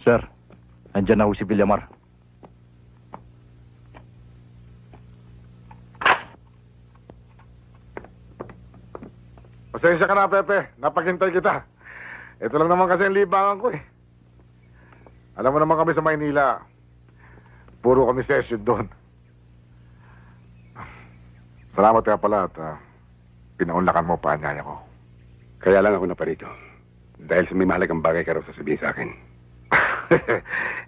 Sir, andyan na ho si Villamar. Pasensya ka na, Pepe. Napaghintay kita. Ito lang naman kasi ang libangan ko eh. Alam mo naman kami sa Maynila. Puro kami session doon. Salamat kaya pala at pinaunlakan mo pa anyaya ko. Kaya lang ako naparito. Dahil sa may mahalagang bagay ka raw sasabihin sa akin.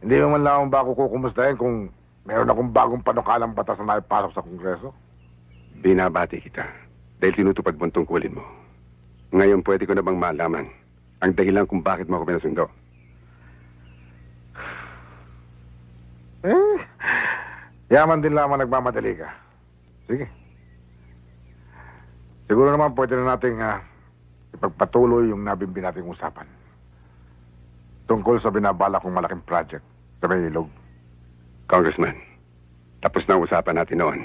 Hindi mo man lang akong bago kukumustahin kung meron akong bagong panukalang batas na naipasok sa Kongreso. Binabati kita dahil tinutupad mo ang tungkulin mo. Ngayon pwede ko na bang malaman ang dahilan kung bakit mo ako pinasundo? Yaman din lamang nagmamadali ka. Sige. Siguro naman pwede na nating ipagpatuloy yung nabimbi nating usapan. Tungkol sa binabala kong malaking project sa may ilog. Congressman, tapos na ang usapan natin noon.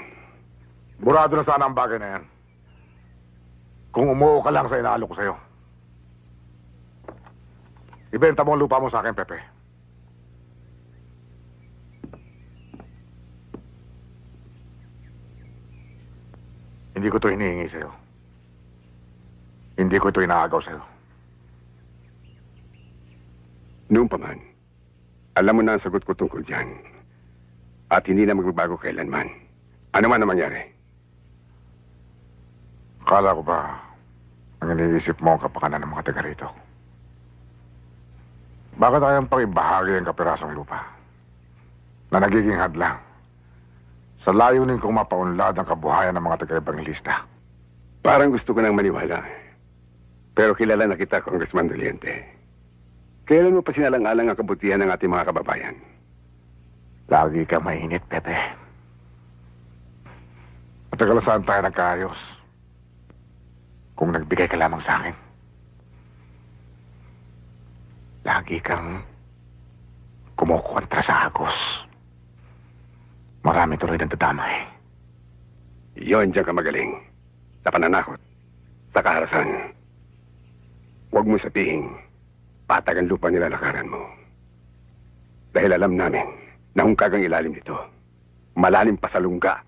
Burado na sana ang bagay na yan. Kung umuo ka lang sa inaalo ko sa'yo. Ibenta mo ang lupa mo sa akin, Pepe. Hindi ko ito hinihingi sa'yo. Hindi ko ito inaagaw sa'yo. Noon pa man, alam mo na ang sagot ko tungkol dyan. At hindi na magbabago kailanman. Ano man ang mangyari. Akala ko ba ang iniisip mo ang kapakanan ng mga taga rito? Bakit ayang pang ibahagi ang kapirasong lupa na nagiging hadlang sa layunin kong mapaunlad ang kabuhayan ng mga taga-ebangelista? Parang gusto ko nang maniwala. Pero kilala na kita, Congressman Doliente. Kailan mo pa sinalang-alang ang kabutihan ng ating mga kababayan? Lagi ka mainit, Pepe. Matagal saan tayo nagkaayos kung nagbigay ka lamang sa akin. Lagi kang kumukontra sa agos. Marami tuloy ng dadamay. Iyon diyan ka magaling. Sa pananakot. Sa kaharasan. Huwag mo sabihin, patag ang lupa nilalakaran mo. Dahil alam namin na hungkag ang ilalim nito. Malalim pa sa lungga.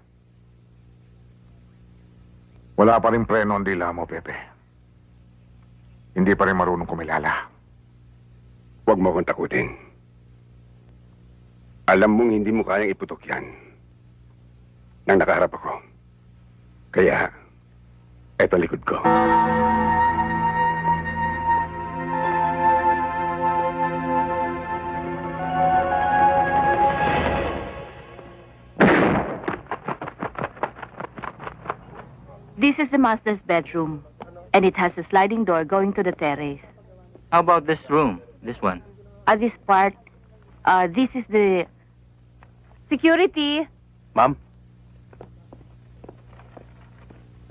Wala pa rin preno ang dila mo, Pepe. Hindi pa rin marunong kumilala. Huwag mo akong takutin. Alam mong hindi mo kayang iputok yan. Nang nakaharap ako. Kaya, eto likod ko. This is the master's bedroom, and it has a sliding door going to the terrace. How about this room? This one? This part, this is the security Ma'am?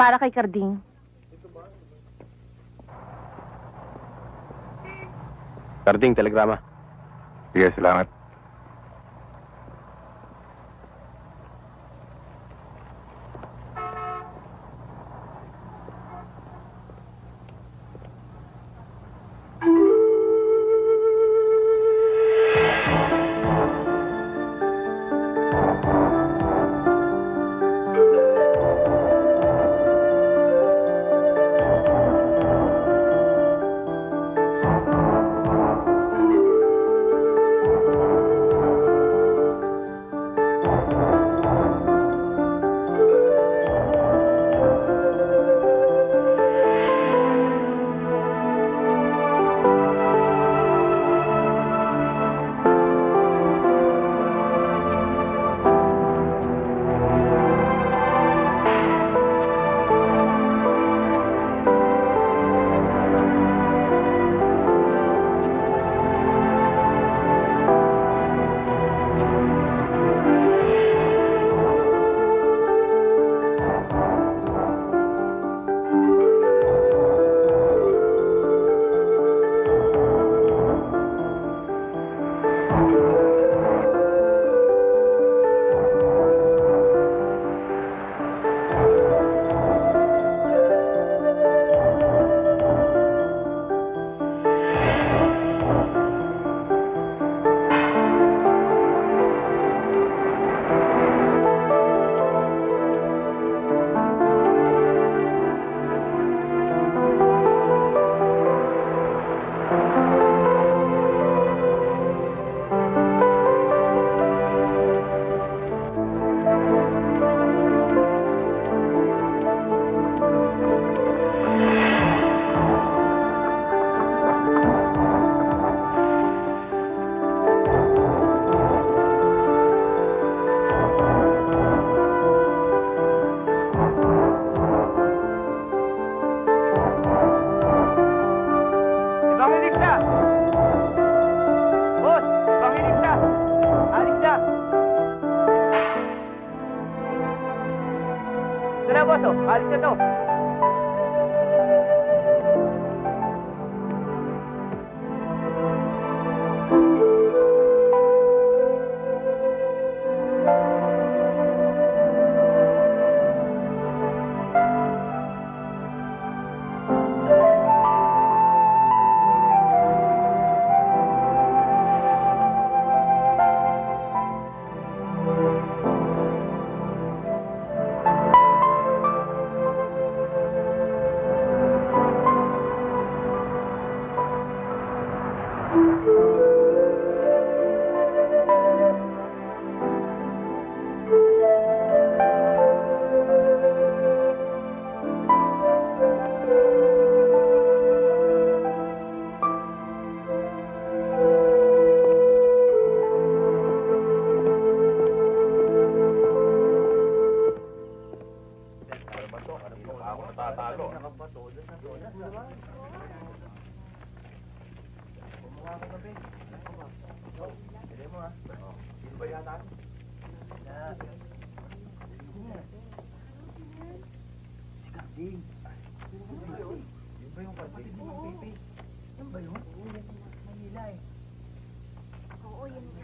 para kay Carding. Karding, telegrama. Sige, salamat.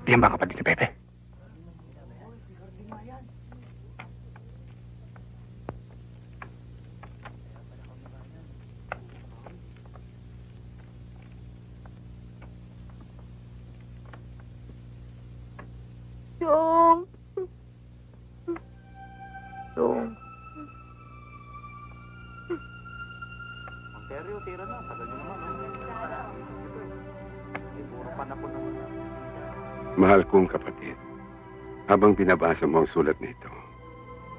Yan ba kapatid ni Pepe? Yung. Yung. Ontario, tira na. Tagal nyo naman. Puro panapon naman. Mahal kong kapatid, habang binabasa mo ang sulat nito,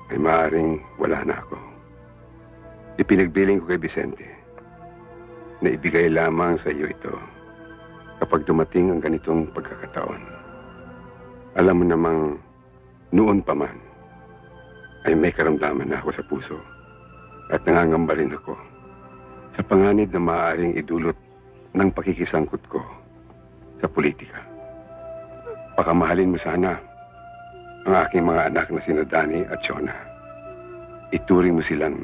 ay maaaring wala na ako. Ipinagbiling ko kay Vicente na ibigay lamang sa iyo ito kapag dumating ang ganitong pagkakataon. Alam mo namang noon pa man ay may karamdaman na ako sa puso at nangangamba rin ako sa panganib na maaaring idulot ng pakikisangkot ko sa politika. Pakamahalin mo sana ang aking mga anak na sina Danny at Shona. Ituring mo silang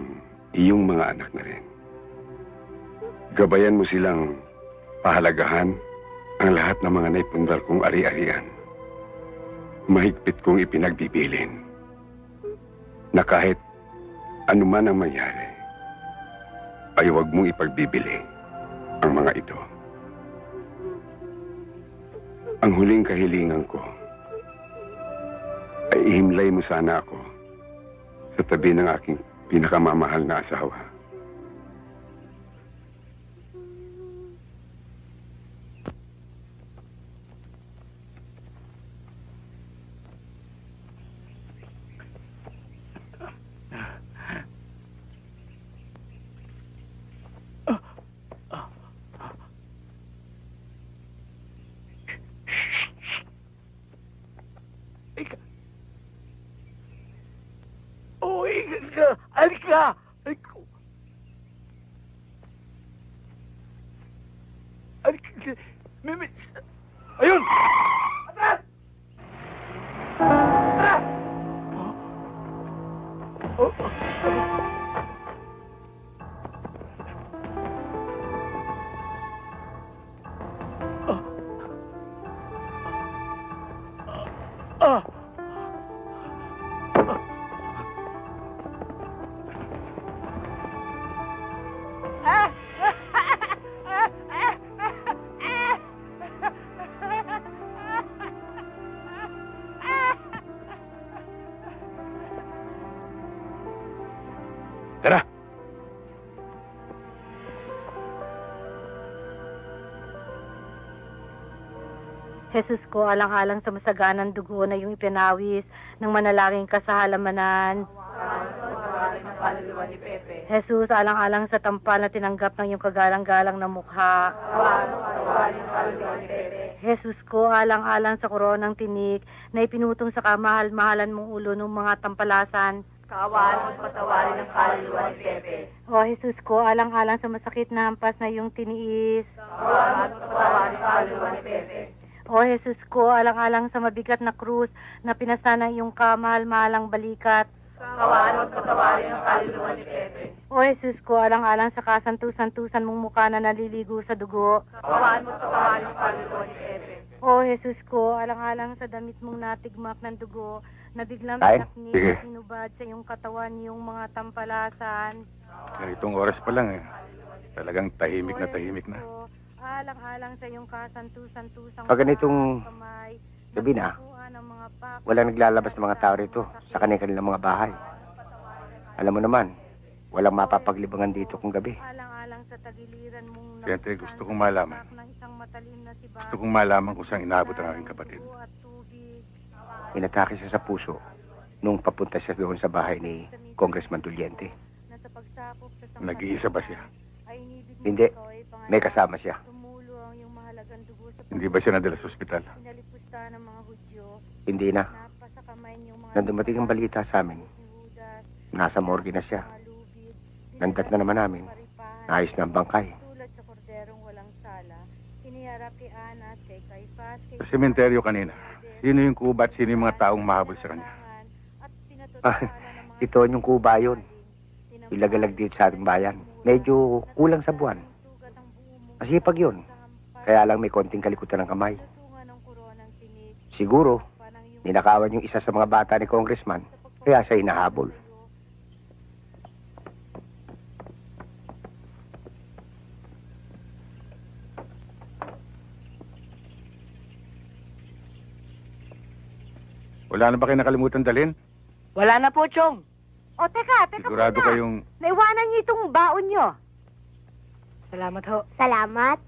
iyong mga anak na rin. Gabayan mo silang pahalagahan ang lahat ng mga naipundar kong ari-arian. Mahigpit kong ipinagbibilin na kahit anuman ang mangyari, ay huwag mong ipagbibili ang mga ito. Ang huling kahilingan ko ay ihimlay mo sana ako sa tabi ng aking pinakamamahal na asawa. Alika! Alika! Mimi! Ayun! Atras! Atras! Tara! Jesus ko, alang-alang sa masaganang dugo na yung ipinawis ng manalangin ka sa halamanan. Jesus, alang-alang sa tampal na tinanggap ng iyong kagalang-galang na mukha. Jesus ko, alang-alang sa koronang tinik na ipinutong sa kamahal-mahalan mong ulo ng mga tampalasan. Kawan, patawarin ng kaluluwa ni Pepe. O Jesus ko, alang-alang sa masakit na hampas na iyong tiniis. Kawan, patawarin ng kaluluwa ni Pepe. O Jesus ko, alang-alang sa mabigat na krus na pinasana iyong kamahal-mahalang balikat. Kawan, patawarin ng kaluluwa ni Pepe. O Jesus ko, alang-alang sa kasantusan-tusan mong mukha na naliligo sa dugo. Kawan, patawarin ng kaluluwa ni Pepe. O Jesus ko, alang-alang sa damit mong natigmak ng dugo na biglang Tay, pinaknik sige. at hinubad sa iyong katawan iyong mga tampalasan. Ganitong oras pa lang eh. Talagang tahimik na tahimik na. O, alang-alang sa iyong kasantusan-tusang Pag ganitong kamay, gabi na, napupuan ng mga pak- walang naglalabas ng mga tao rito sa kanilang mga bahay. Alam mo naman, walang mapapaglibangan dito kung gabi. Alang-alang sa tagiliran mong Siyempre, gusto kong malaman. ng isang matalim na si Gusto kong malaman kung saan inaabot ang aking kapatid. at tubig. Inatake siya sa puso nung papunta siya doon sa bahay ni Congressman Duliente. Na sa pagsakop sa Nag-iisa ba siya? ay inibig mo Hindi. ikaw ay pangalan. May kasama siya. Tumulo ang iyong mahalagang dugo sa Hindi ba siya nadala sa ospital? pinalipusta ng mga Hudyo. Hindi na. Napasa kamay niyong mga Nang dumating ang balita sa amin, ni Judas, nasa morgue na siya. mga lubid, Nandat na naman namin. paripahan Ayos na ang bangkay. Tulad sa korderong walang sala, iniharap kay Anas, kay Caiphas, kay Sa sementeryo kanina. Sino yung kuba at sino yung mga taong mahabol sa kanya? at Ah, ito yung kuba yun. Ilagalag dito sa ating bayan. Medyo kulang sa buwan. Masipag yun. Kaya lang may konting kalikutan ng kamay. Siguro, ninakawan yung isa sa mga bata ni Congressman, kaya siya hinahabol. Wala na ba kayo nakalimutan dalhin? Wala na po, Chong. O, teka Sigurado muna. kayong... Naiwanan niyo itong baon niyo. Salamat ho. Salamat.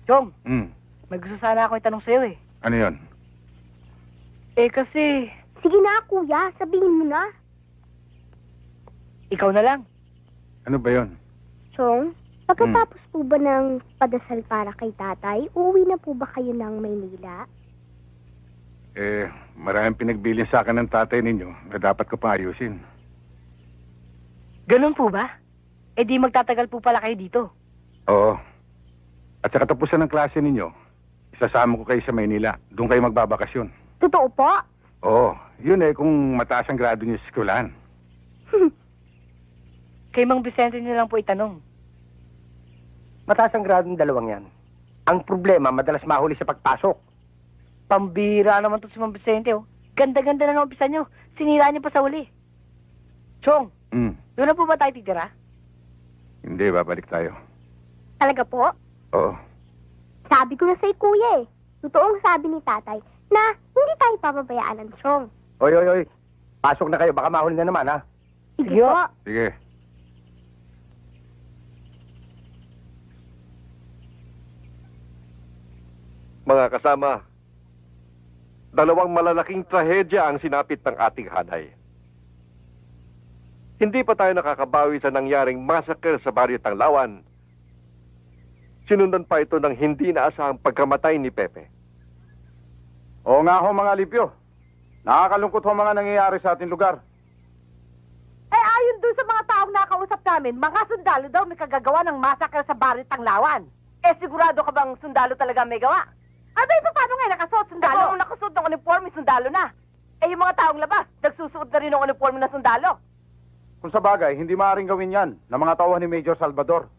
Chong, Hmm, may gusto sana ako itanong sa'yo eh. ano yon? Eh kasi, Sige na, kuya. Sabihin mo na. ikaw na lang. Ano ba yon? Chong, pagkatapos po ba ng padasal para kay tatay, uuwi na po ba kayo ng Maynila? Eh, maraming pinagbilin sa akin ng tatay ninyo na dapat ko pang ayusin. Ganun po ba? Eh di magtatagal po pala kayo dito. Oo. At sa katapusan ng klase ninyo, isasama ko kayo sa Maynila. Doon kayo magbabakasyon. Totoo po? Oo. Yun eh, kung mataas ang grado niyo sa eskwelahan. Kay Mang Vicente niyo lang po itanong. Mataas ang grado ng dalawang yan. Ang problema, madalas mahuli sa pagpasok. Pambira naman to si Mang Vicente oh. Ganda-ganda na ng umpisa niyo. Sinira niyo pa sa uli. Chong, Hmm. doon na po ba tayo titira? Hindi, babalik tayo. Talaga po? Oo. Sabi ko na sa'yo, kuya eh. Totoong sabi ni tatay na hindi tayo papabayaan ng Chong. Oy, oy, oy. Pasok na kayo, baka mahuli na naman, ha? Sige Sige, po. Sige. Mga kasama, dalawang malalaking trahedya ang sinapit ng ating hanay. Hindi pa tayo nakakabawi sa nangyaring massacre sa Baryo Tanglawan. Sinundan pa ito ng hindi naasahang pagkamatay ni Pepe. Oo nga ho mga Lipyo. Nakakalungkot ho mga nangyayari sa ating lugar. Eh, ayon dun sa mga taong nakausap namin, mga sundalo daw may kagagawa ng massacre sa Barrio Tanglawan. Eh, sigurado ka bang sundalo talaga may gawa? Abay, paano nga nakasuot sundalo? Ako, nakasuot ng uniforme, sundalo na. Eh, yung mga taong labas, nagsusuot na rin ng uniforme na sundalo. Kung sa bagay, hindi maaaring gawin yan ng mga tauhan ni Major Salvador.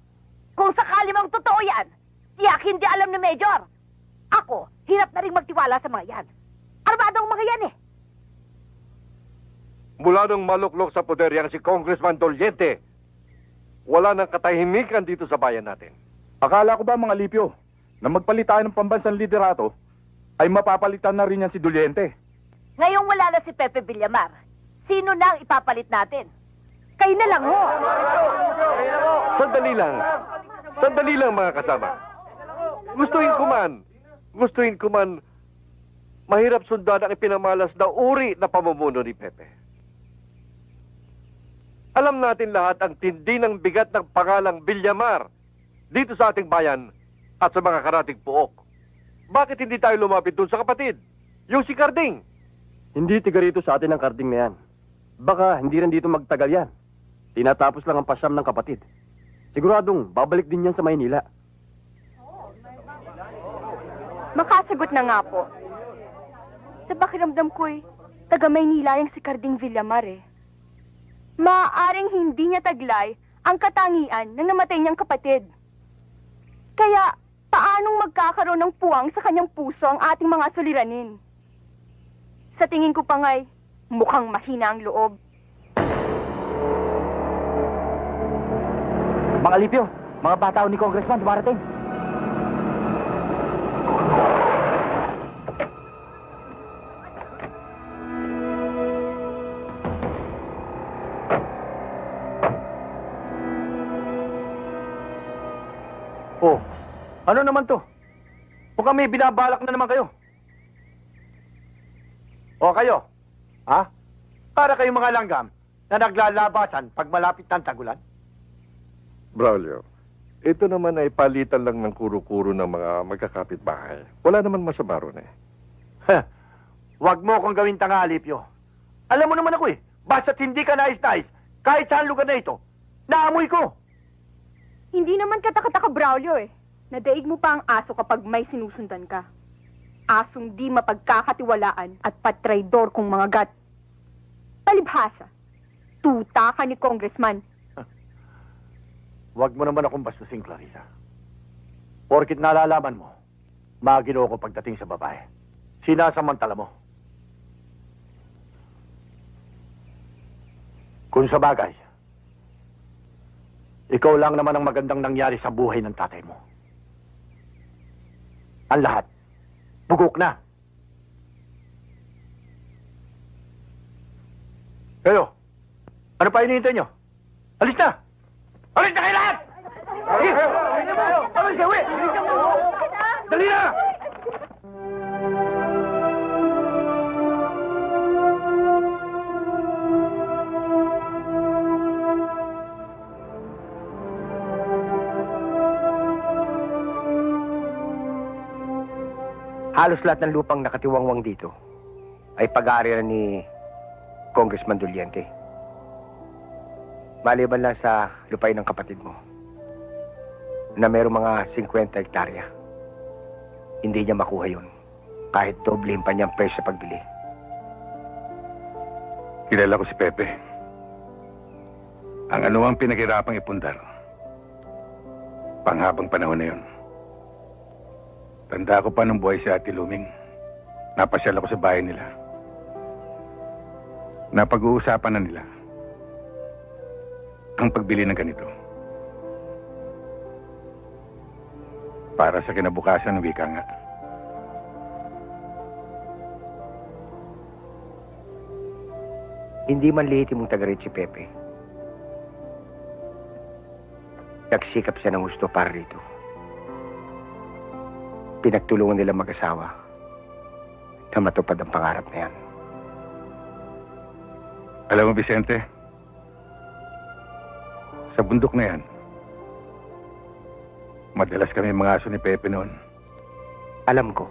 Kung sakali mang totoo yan, tiyak hindi alam ni Major. Ako, hirap na rin magtiwala sa mga yan. Armadong mga yan eh. Mula nung maluklok sa poder yang si Congressman Doliente, wala nang katahimikan dito sa bayan natin. Akala ko ba mga Lipyo, na magpalit tayo ng pambansang liderato, ay mapapalitan na rin yan si Doliente. Ngayong wala na si Pepe Villamar, sino na ang ipapalit natin? Kayo na lang ho. Sandali lang mga kasama. Gustuin ko man, mahirap sundan ang ipinamalas na uri na pamumuno ni Pepe. Alam natin lahat ang tindi ng bigat ng pangalang Villamar dito sa ating bayan at sa mga karatig puok. Bakit hindi tayo lumapit dun sa kapatid? Yung si Carding. Hindi tiga rito sa atin ang karding na yan. Baka hindi rin dito magtagal yan. Tinatapos lang ang pasyam ng kapatid. Siguradong babalik din yan sa Maynila. Makasagot na nga po. Sa pakiramdam ko'y taga Maynila yung si Carding Villamar eh. Maaaring hindi niya taglay ang katangian ng namatay niyang kapatid. Kaya, paanong magkakaroon ng puwang sa kanyang puso ang ating mga suliranin? Sa tingin ko pa nga'y, mukhang mahina ang loob. Mga Lipyo, mga bata ni Congressman, dumarating. Oh, ano naman to? Mukhang may binabalak na naman kayo. O kayo, ha? Para kayong mga langgam na naglalabasan pag malapit ng tagulan. Braulio, ito naman ay palitan lang ng kuro-kuro ng mga magkakapit-bahay. Wala naman masama ron eh. Huwag mo akong gawin tanga, Alipio. Alam mo naman ako eh, basta't hindi ka nais-nais, kahit saan lugar na ito, naamoy ko. Hindi naman katakataka Braulio eh. Nadaig mo pa ang aso kapag may sinusundan ka. Asong di mapagkakatiwalaan at patraidor kung mga gat. Palibhasa. Tuta ka ni Congressman. Huwag mo naman akong bastusin, Clarissa. Porkit nalalaman mo, magino ko pagdating sa babae. Sinasamantala mo. Kung sa bagay, ikaw lang naman ang magandang nangyari sa buhay ng tatay mo. Ang lahat, bugok na. Kayo, ano pa hinihintay nyo? Alis na! Alis na kayo lahat! Dali na! Halos lahat ng lupang nakatiwangwang dito ay pag-aari ni Congressman Doliente. Maliban lang sa lupain ng kapatid mo na mayroong mga 50 hektarya. Hindi niya makuha yun kahit doblehin pa niyang presyo sa pagbili. Kilala ko si Pepe. Ang anuang pinaghirapang ipundar. Panghabang panahon na yun. Tanda ko pa nung buhay si Ate Luming. Napasyal ako sa bahay nila. Napag-uusapan na nila ang pagbili ng ganito. Para sa kinabukasan ng wika nga. Hindi man lihitin mong taga-rito si Pepe. Nagsikap siya ng gusto para rito. Pinagtulungan nila mag-asawa na matupad ang pangarap na yan. Alam mo, Vicente, sa bundok na yan, madalas kami mga aso ni Pepe noon. Alam ko.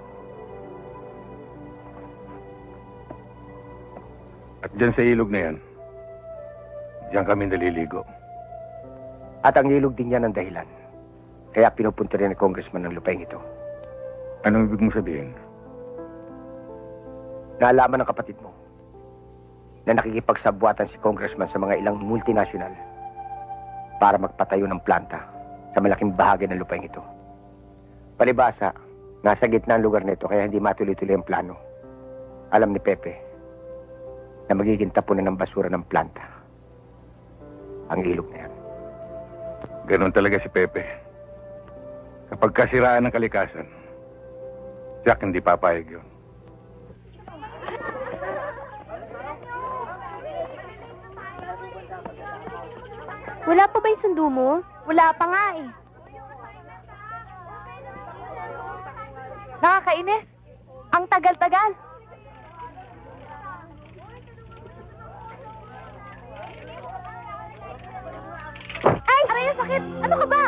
At dyan sa ilog na yan, dyan kami naliligo. At ang ilog din yan ang dahilan. Kaya pinupunta rin ng congressman ng lupain ito. Anong ibig mong sabihin? Naalaman ng kapatid mo na nakikipagsabwatan si congressman sa mga ilang multinational para magpatayo ng planta sa malaking bahagi ng lupain ito. Palibasa, nasa gitna ang lugar nito kaya hindi matuloy-tuloy ang plano. Alam ni Pepe na magiging tapunan ng basura ng planta ang ilog na yan. Ganon talaga si Pepe. Kapag kasiraan ng kalikasan, Jack hindi papayag yun. Wala pa ba yung sundo mo? Wala pa nga eh. Nakakainis. Ang tagal-tagal. Ay! Aray, ang sakit! Ano ka ba?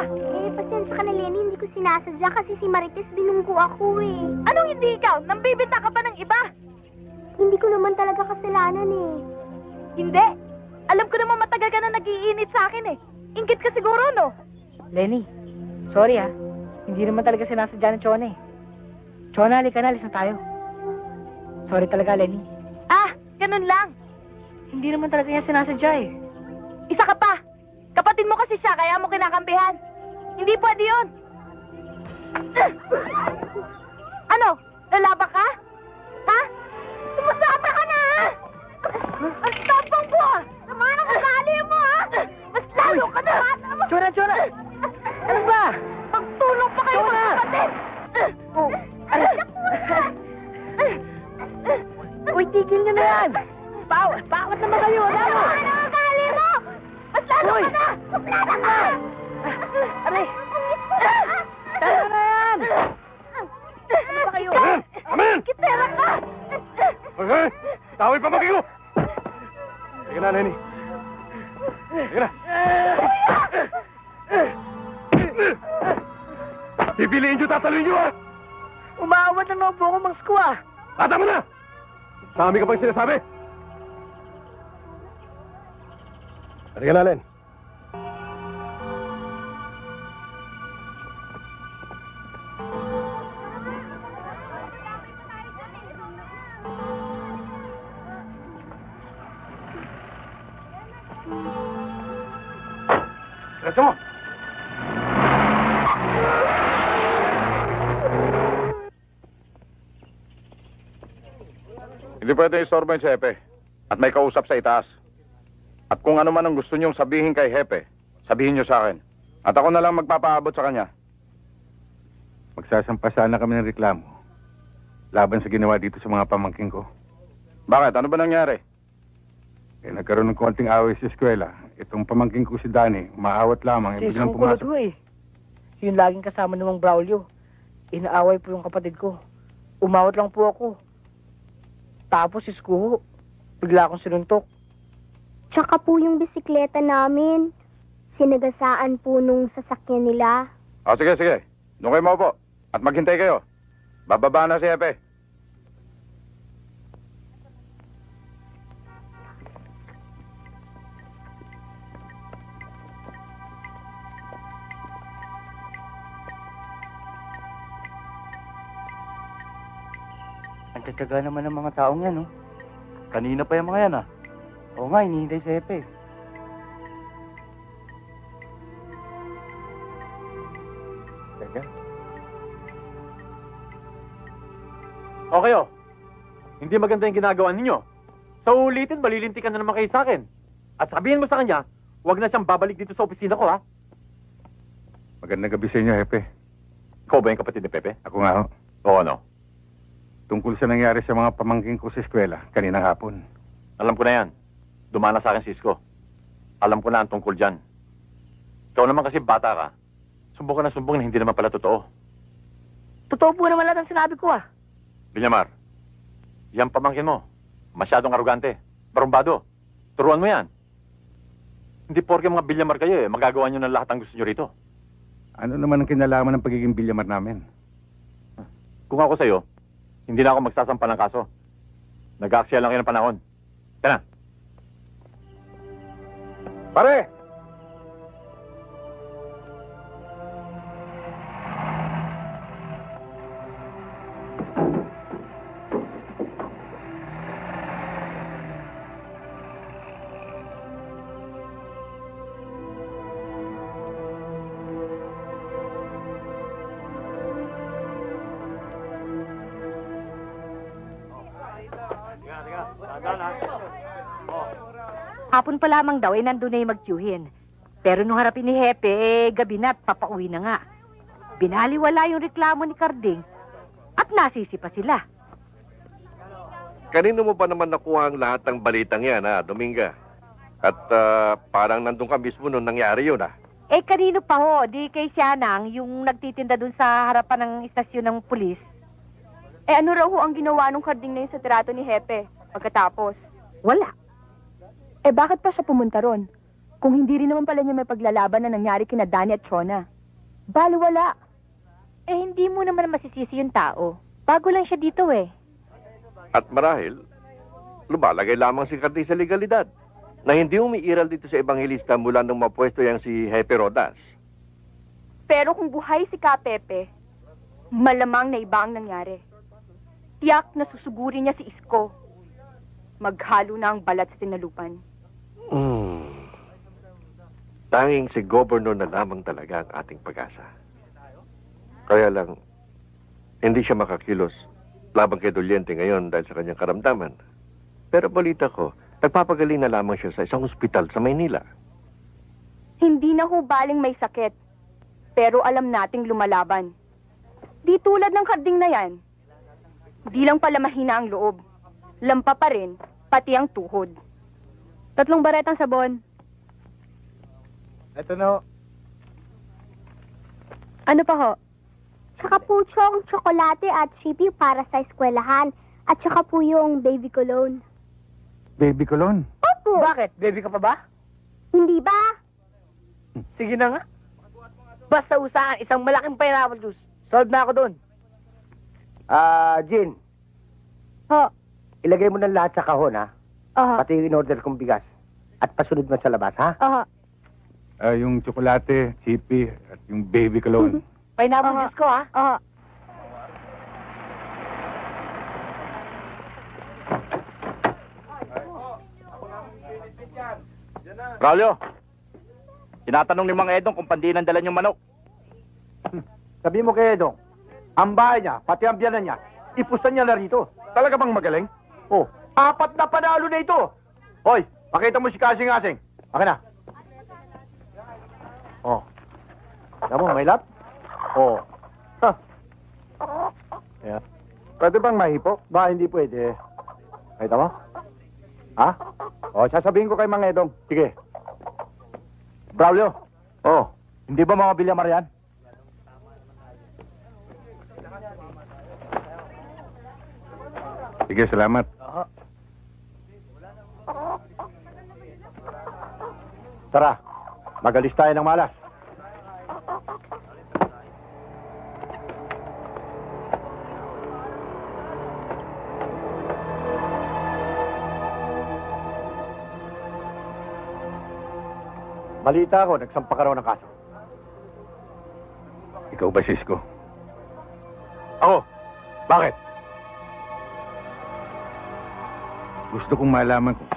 Pasensya ka na, Lenny. Hindi ko sinasadya kasi si Marites binunggo ako eh. Anong hindi ikaw? Nambibita ka pa ng iba? Hindi ko naman talaga kasalanan eh. Hindi. Alam ko naman matagal ka na nag-iinit sa akin eh. Ingit ka siguro, no? Lenny, sorry ah. Hindi naman talaga sinasadya ng Chona eh. Chona, halika na. Alis na tayo. Sorry talaga, Lenny. Ah, ganun lang. Hindi naman talaga niya sinasadya eh. Isa ka pa. Kapatid mo kasi siya, kaya mo kinakampihan. Hindi pwede yun. Ano? Lalaban ka? Ha? Sumusama ka na, ha? Ang tapang mo, ah! Sama ng ugali mo, ha? Mas lalo ka na, ha? Chona, Chona! Ano ba? Magtulong pa kayo, mga kapatid! Oh, Uy, tigil nyo na yan! Bawat naman kayo, Sama ng ugali mo! Mas lalo Uy! ka na! Suplada ka! Aray! Tara na yan! Ano ba kayo? Amen! Kitera ka! Okay, tawid pa magiging mo! Sige na, Lenny. Sige na. Pipiliin nyo, tataluin nyo, ha? Umaawat na naman po ako, Mang Squaw ah! Tata mo na! Dami ka pang sinasabi. Halika na, Len. Diretso mo! Hindi pwede istorbo yung si Hepe. At may kausap sa itaas. At kung ano man ang gusto niyong sabihin kay Hepe, sabihin niyo sa akin. At ako na lang magpapaabot sa kanya. Magsasampa sana kami ng reklamo. Laban sa ginawa dito sa mga pamangking ko. Bakit? Ano ba nangyari? Nagkaroon ng konting away sa eskwela. Itong pamangking ko si Danny, maawat lamang. Si biglang Isko kulot ho eh. Yung laging kasama namang Braulio. Inaaway po yung kapatid ko. Umawat lang po ako. Tapos si Isko ho, bigla akong sinuntok. Tsaka po yung bisikleta namin. Sinagasaan po nung sasakyan nila. O sige, sige. Doon kayo maupo. At maghintay kayo. Bababa na si Hepe. Ang tataga naman ng mga taong yan, oh. Kanina pa yung mga yan, ah. Oo nga, hinihintay si Hepe. Teka. Okay, oh. Hindi maganda yung ginagawa ninyo. Sa ulitin, malilintikan na naman kayo sa akin. At sabihin mo sa kanya, huwag na siyang babalik dito sa opisina ko, ha? Magandang gabi sa inyo, Hepe. Ikaw ba yung kapatid ni Pepe? Ako nga ho. Oo, ano? Tungkol sa nangyari sa mga pamangking ko sa eskwela, kaninang hapon. Alam ko na yan. Dumana sa akin, Cisco. Alam ko na ang tungkol dyan. Ikaw naman kasi bata ka. Sumbong ka na sumbong na hindi naman pala totoo. Totoo po naman lahat ang sinabi ko ah. Villamar, yan pamangkin mo. Masyadong arugante. Barumbado. Turuan mo yan. Hindi porke mga Villamar kayo eh. Magagawa nyo ng lahat ang gusto nyo rito. Ano naman ang kinalaman ng pagiging Villamar namin? Kung ako sa'yo, hindi na ako magsasampa ng kaso. Nag-aaksaya lang kayo ng panahon. Tara. Pare! Hapon pa lamang daw, nandun na yung magtiyuhin. Pero nung harapin ni Hepe, gabi na at papauwi na nga. Binaliwala yung reklamo ni Carding at nasisi pa sila. Kanino mo ba naman nakuha ang lahat ng balitang yan, ha, Dominga? At parang nandun ka mismo nung nangyari yun, ha? Kanino pa ho? Di kay Sianang, yung nagtitinda dun sa harapan ng istasyon ng pulis. Ano raw ho ang ginawa nung Carding na yun sa trato ni Hepe pagkatapos? Wala. Bakit pa siya pumunta ron? Kung hindi rin naman pala niya may paglalaban na nangyari kina Danny at Chona. Baliwala. Hindi mo naman masisisi yung tao. Bago lang siya dito eh. At marahil, lumalagay lamang si Carding sa legalidad na hindi umiiral dito sa Ebangelista mula nung mapwesto yang si Hepe Rodas. Pero kung buhay si Kapepe, malamang na iba ang nangyari. Tiyak na susugurin niya si Isko. Maghalo na ang balat sa tinalupan. Tanging si Governor na lamang talaga ang ating pag-asa. Kaya lang, hindi siya makakilos laban kay Doliente ngayon dahil sa kanyang karamdaman. Pero balita ko, nagpapagaling na lamang siya sa isang ospital sa Maynila. Hindi na ho baling may sakit. Pero alam nating lumalaban. Di tulad ng Carding na yan. Di lang pala mahina ang loob. Lampa pa rin, pati ang tuhod. 3 baretang sabon. Ito na ho. Ano pa ho? Tsaka po yung tsokolate at chippy para sa eskwelahan. At tsaka po yung baby cologne. Baby Colon. Opo! Bakit? Baby ka pa ba? Hindi ba? Sige na nga. Basta usahan, isang malaking pineapple juice. Solve na ako doon. Jean, Ho. ilagay mo ng lahat sa kahon, ha? Aha. Pati yung in-order kong bigas. At pasunod mo sa labas, ha? Aha. Yung tsokolate, chippy, at yung baby cologne. Pineapple juice ko ha. Aha. Braulio! Tinatanong ni Mang Edong kung pandinan dala niyong manok. Sabi mo kay Edong, ang bahay niya, pati ang biyanan niya, ipusan niya na rito. Talaga bang magaling? Oh, 4 na panalo na ito. Hoy, pakita mo si Kasing-Asing. Akin na. Oh. Tama mo, may lap? Oh. Ha. Yeah. Pwede bang mahipo? Ba, hindi pwede. Kita mo? Ha? O, sasabihin ko kay Mang Edong. Sige. Braulio. Oh, hindi ba mga Villamar yan? Sige, salamat. Tara, magalis tayo ng malas. Malita ako, nagsampa ka raw ng kaso. Ikaw ba, Cisco? Ako? Bakit? Gusto kong malaman kung...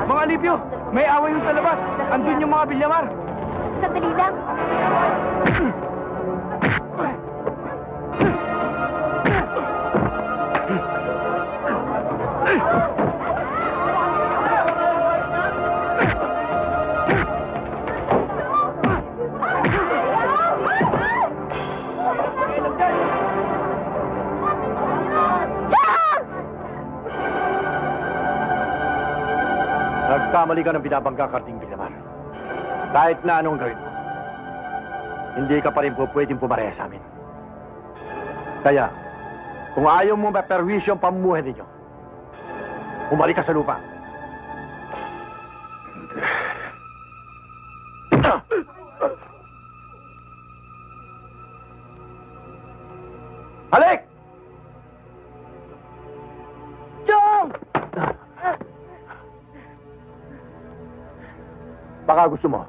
Mga Alipyo! May away yung sa labas! Andun yung mga Villamar! Sandali lang. Nagkamali ka ng binabangga Karding Villamar. Kahit na anong gawin mo, hindi ka pa rin po pwedeng pumareha sa amin. Kaya, kung ayaw mo maperwisyo ang pamumuhay ninyo, umalik ka sa lupa. Halik! Chong! Baka gusto mo.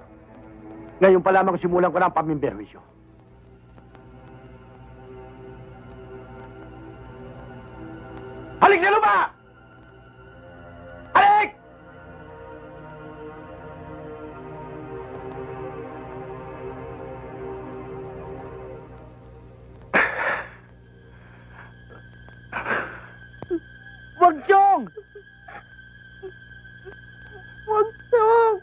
Ngayon pa lamang simulan ko na ang pamimberwisyo. Halik sa lupa! Halik! Wag, Chong! Huwag, Chong.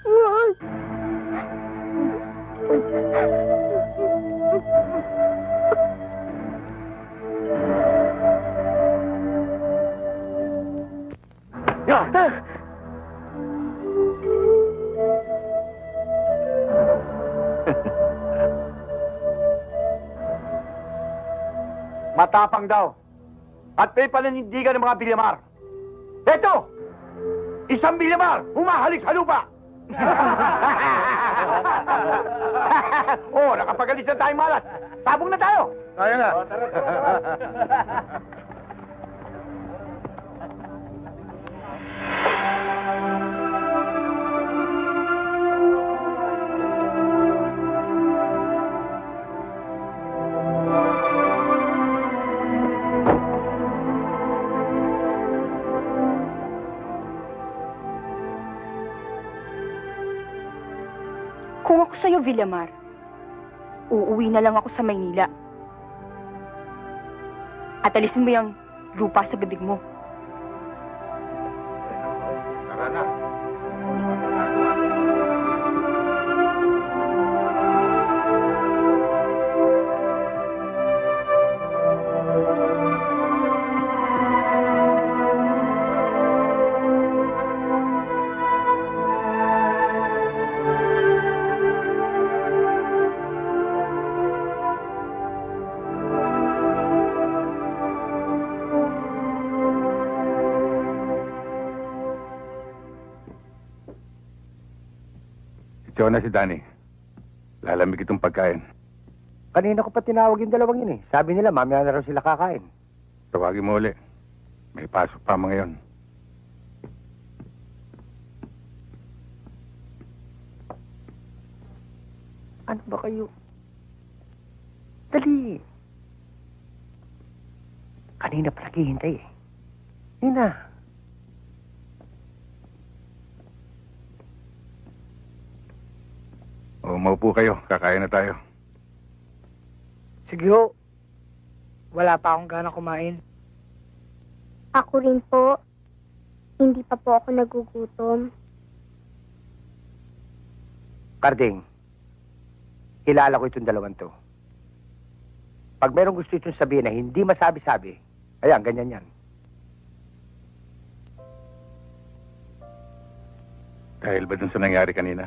Huwag. Ya! Matapang daw. At may pananindigan ng mga Villamar. Eto! Isang Villamar! Humahalik sa lupa! Oh, nakapagalis na tayong malas. Sabong na tayo. Kaya nga. Kung ako sa'yo, Villamar, uuwi na lang ako sa Maynila. At alisin mo yung lupa sa bibig mo. Tara na. Ito na si Danny. Lalamig itong pagkain. Kanina ko pa tinawag yung dalawang yun eh. Sabi nila, mamaya na raw sila kakain. Tawagin mo uli. May pasok pa mga yon. Ano ba kayo? Dali. Kanina pa naghihintay eh. Nina. O, maupo kayo. Kakain na tayo. Sige ho. Wala pa akong gana kumain. Ako rin po. Hindi pa po ako nagugutom. Karding, kilala ko itong dalawang to. Pag mayroong gusto itong sabihin na hindi masabi-sabi, ayan, ganyan yan. Dahil ba dun sa nangyari kanina?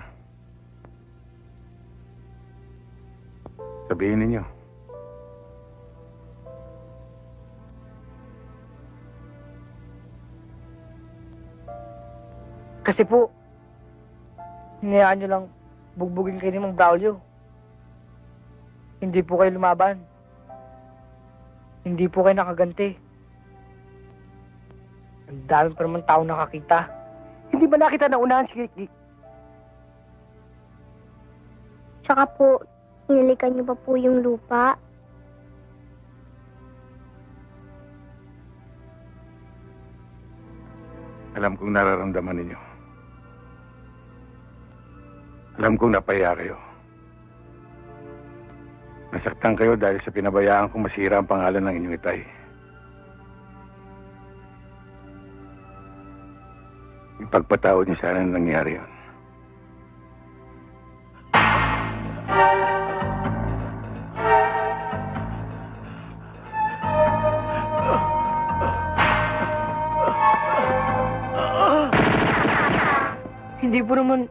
Sabihin ninyo. Kasi po, hinayaan nyo lang bugbugin kayo ni Mang Braulio. Hindi po kayo lumaban. Hindi po kayo nakaganti. Ang dami pa naman tao nakakita. Hindi ba nakita na unahan si Ricky? Tsaka po, inalikan niyo pa po yung lupa. Alam kong nararamdaman ninyo. Alam kong napaya kayo. Nasaktan kayo dahil sa pinabayaan kong masira ang pangalan ng inyong itay. Ipagpatawad niyo sana na nangyari yun. Hindi po naman...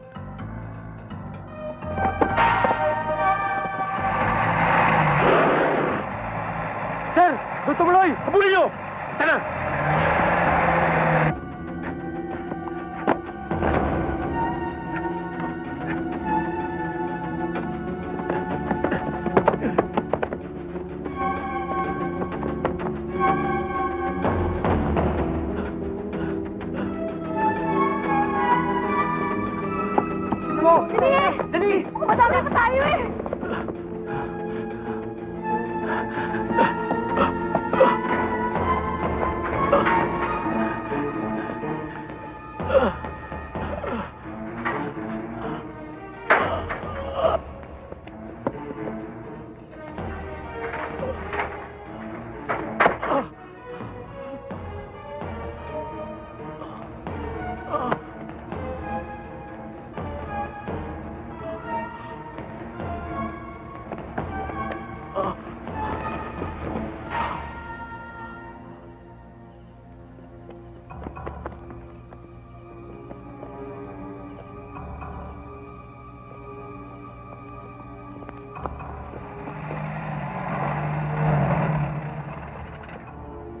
Sir! Doon tumuloy! Habulin nyo! Tara! Dali! Dali! Madami pa tayo eh!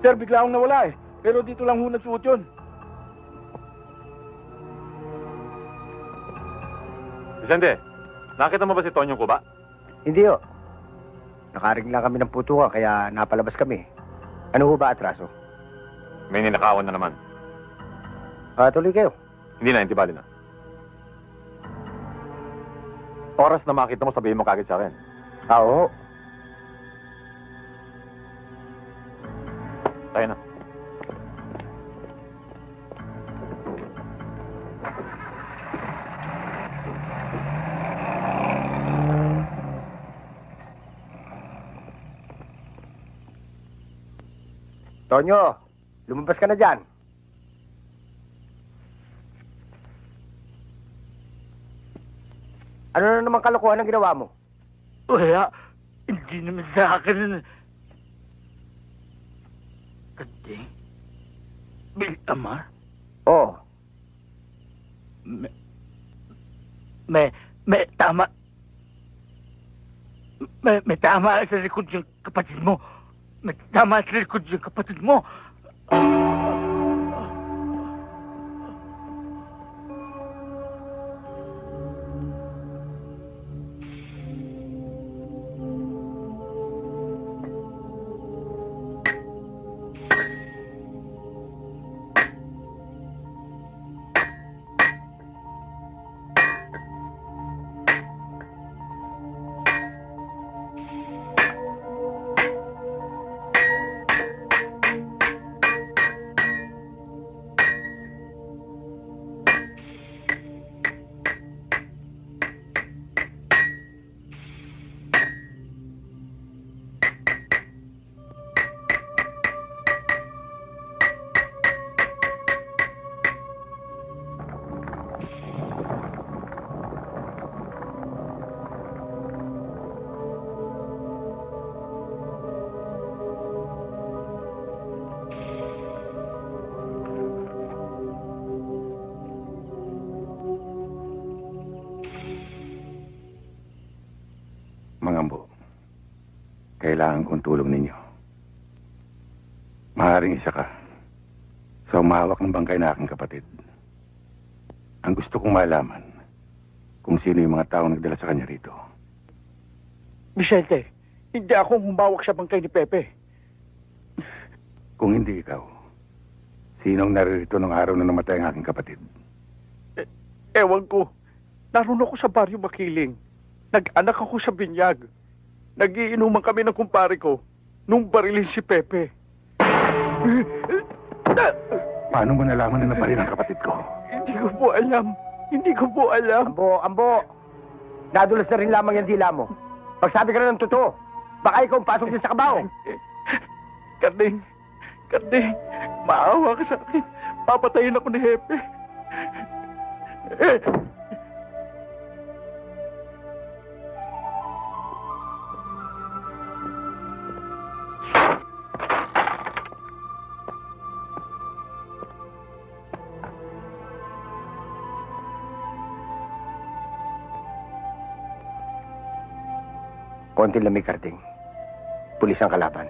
Sir, bigla akong nawala eh. Pero dito lang ho nagsuot yun. Vicente, nakita mo ba si Tonyo Kuba? Hindi ho. Nakaring lang kami ng putukan kaya napalabas kami. Ano ho ba atraso? May ninakawan na naman. Tuloy kayo. Hindi na, hindi bali na. Oras na makita mo, sabihin mo kagad sa akin. Oo. Tayo na. Tonyo, lumabas ka na dyan. Ano na naman kalokohan ang ginawa mo? Wala. Hindi naman sa akin. Karding? Villamar? Oo. May tama. May tama sa likod yung kapatid mo. May tama sa likod yung kapatid mo. kailangan kong tulong ninyo. Maaaring isa ka sa umawak ng bangkay na aking kapatid. Ang gusto kong malaman kung sino yung mga taong nagdala sa kanya rito. Vicente, hindi ako humawak sa bangkay ni Pepe. Kung hindi ikaw, sinong naririto nung araw na namatay ang aking kapatid? Ewan ko. Naroon ako sa baryo Makiling. Nag-anak ako sa binyag. Nagiinuman kami ng kumpare ko nung barilin si Pepe. Paano mo nalaman na naparil ang kapatid ko? Hindi ko po alam. Hindi ko po alam. Ambo. Nadulas na rin lamang yung dila mo. Pagsabi ka na ng totoo, baka ikaw ang pasok din sa kabaong. Karding, maawa ka sa akin. Papatayin ako ni Hepe. Konting lamig, Karding. Pulis ang kalaban.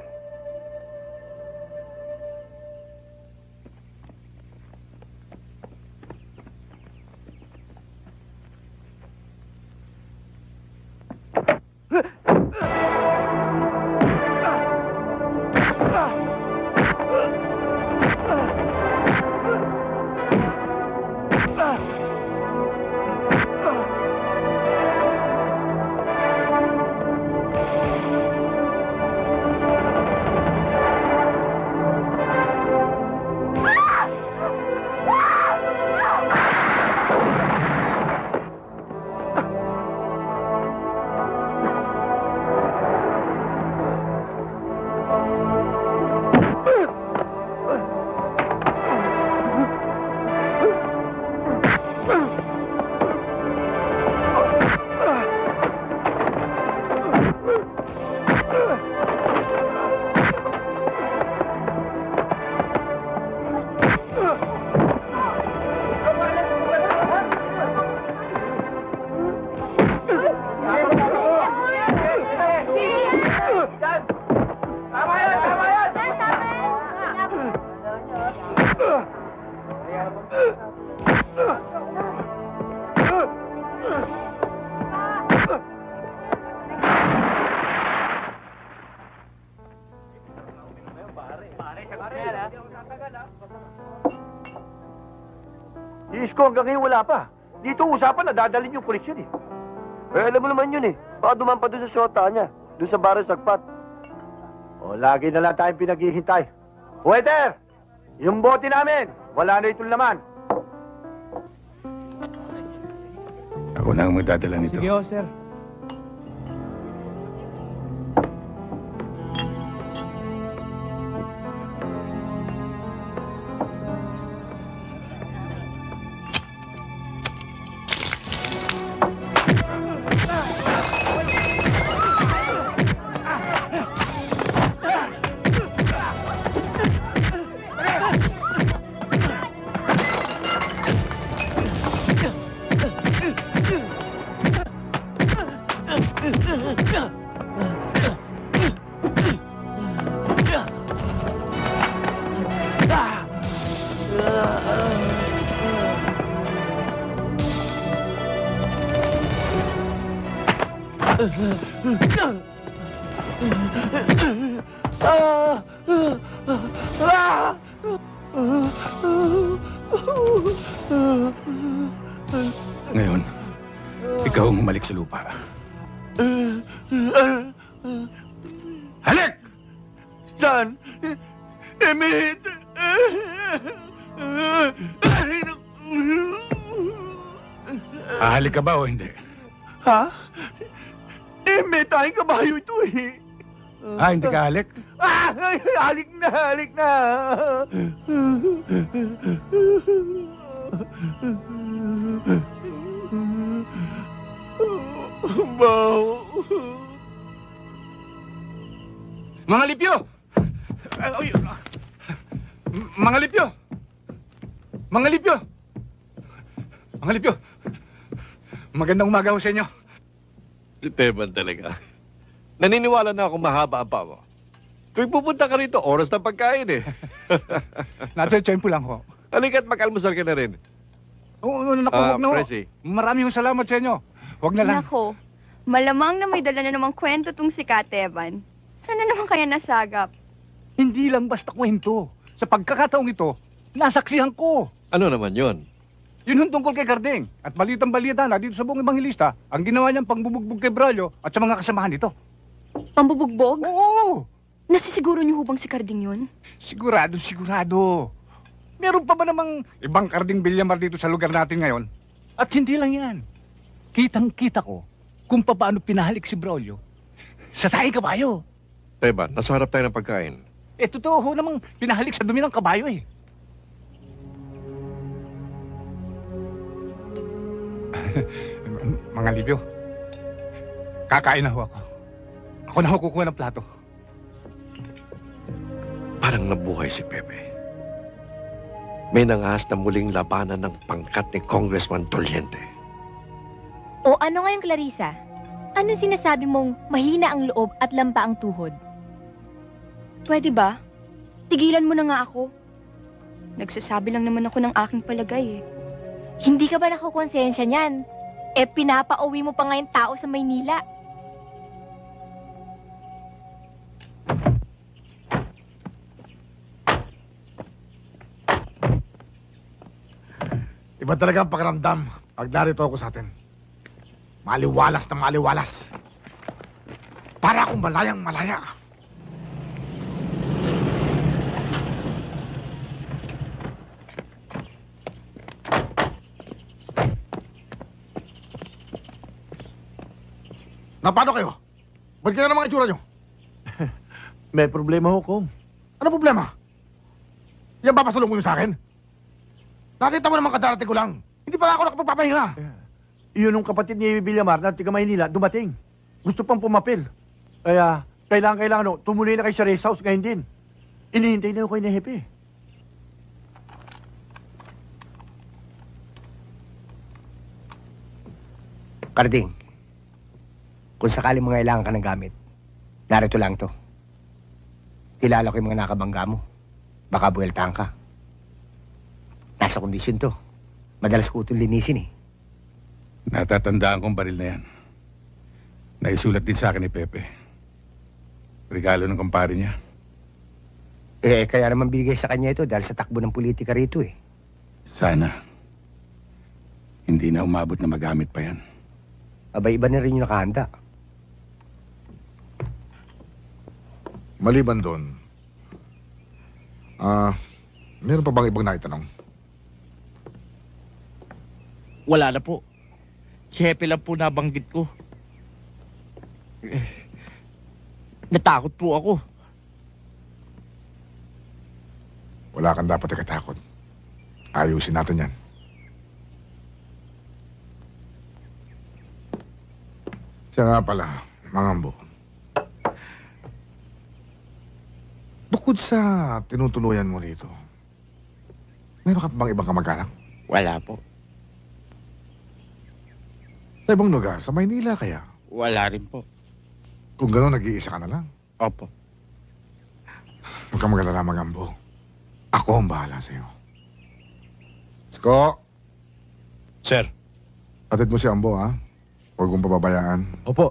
Isko hanggang ngayon wala pa. Dito usapan na dadalhin yung pulis yun eh. Alam mo naman yun eh. Baka duman pa doon sa shota niya. Doon sa barang sagpat. O, lagi na lang tayong pinaghihintay. Waiter! Yung bote namin! Wala na itong laman. Ako na ang magdadala nito. Sige, oh, sir. Ngayon, ikaw ang humalik sa lupa. Halik! Saan? Emmett! Hahalik ka ba o hindi? Ha? Emmett, tayong kabayo ito eh. Hindi ka halik? Halik na, halik na. Bao. Mga lipyo! Mga lipyo! Mga lipyo! Mga lipyo! Magandang umaga ho sa inyo. Si Teban talaga. Naniniwala na akong mahaba ang pa mo. Tuwing pupunta ka rito, oras ng pagkain eh. Nasa-tempo lang ho. Halika't mag-almusal ka na rin. Oo, naku, huwag na ho. Presi. Maraming salamat sa inyo. Huwag na lang. Nako, malamang na may dala na namang kwento tong si Kateban. Sana naman kaya nasagap? Hindi lang basta kwento. Sa pagkakataong ito, nasaksihan ko. Ano naman yon? Yun yung tungkol kay Carding. At balitang-balita na dito sa buong Ebanghilista, ang ginawa niyang pangbubugbog kay Braulio at sa mga kasamahan nito. Pambubugbog? Oo! Nasisiguro niyo hubang si Carding yun? Sigurado, sigurado. Meron pa ba namang ibang Carding Villamar dito sa lugar natin ngayon? At hindi lang yan. Kitang-kita ko kung paano pinahalik si Braulio sa tayong kabayo. Teba, nasa harap tayo ng pagkain. Eh, totoo ho namang pinahalik sa dumi ng kabayo eh. Mga Libyo, kakain na ho ako. Ako na ho kukuha ng plato. Parang nabuhay si Pepe. May nangahas na muling labanan ng pangkat ni Congressman Doliente. O ano ngayon, Clarissa? Ano sinasabi mong mahina ang loob at lampa ang tuhod? Pwede ba? Tigilan mo na nga ako. Nagsasabi lang naman ako ng aking palagay eh. Hindi ka ba nakukonsensya niyan? Eh, pinapauwi mo pa ngayon tao sa Maynila. Iba talaga ang pakiramdam pag narito ako sa atin. Maliwalas na maliwalas. Para akong malayang malaya. Na paano kayo? Ba't kaya naman itsura nyo? May problema ho, Kom. Ano problema? Yan ba pasalong mo yun sa akin? Nakita mo naman kadarating ko lang. Hindi pa ako nakapagpapahinga. Iyon ang kapatid ni Villamar na tiga Maynila, dumating. Gusto pang pumapil. Kaya, kailangan, no, tumuloy na kay sa race house ngayon din. Inihintay na yung kay Nehepe. Carding, kung sakaling mangailangan ka ng gamit, narito lang to. Kilala ko yung mga nakabangga mo. Baka buweltahan ka. Nasa kondisyon to. Madalas ko itong linisin eh. Natatandaan kong baril na yan. Naisulat din sa akin ni Pepe. Regalo ng kumpare niya. Eh, kaya naman binigay sa kanya ito dahil sa takbo ng politika rito eh. Sana. Hindi na umabot na magamit pa yan. Abay, iba na rin yung nakahanda. Maliban doon, meron pa bang ibang naitanong? Wala na po. Si Hepe lang po nabanggit ko. Natakot po ako. Wala kang dapat ikatakot. Ayusin natin yan. Siya nga pala, Mangambo. Bukod sa tinutuluyan mo rito, meron ka pa bang ibang kamag-anak? Wala po. Sa ibang lugar, sa Maynila kaya? Wala rin po. Kung gano'n, nag-iisa ka na lang. Opo. Huwag kang mag-alala, Mangambo. Ako ang bahala sa'yo. Sko! Sir. Atid mo si Ambo, ha? Huwag kong pababayaan. Opo.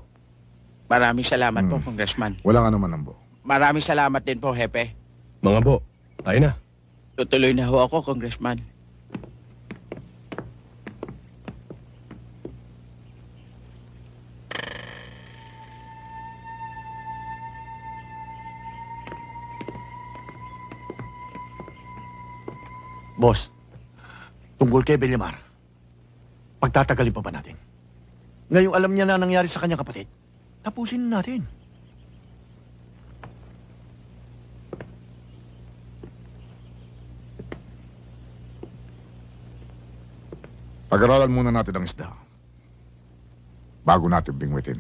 Maraming salamat po, Congressman. Walang anuman, Ambo. Maraming salamat din po, Hepe. Mga bo, tayo na. Tutuloy na ho ako, Congressman. Boss, tungkol kay Villamar, pagtatagalin pa ba natin? Ngayong alam niya na nangyari sa kanyang kapatid, tapusin na natin. Pag-aralan muna natin ang isda. Bago natin bingwitin.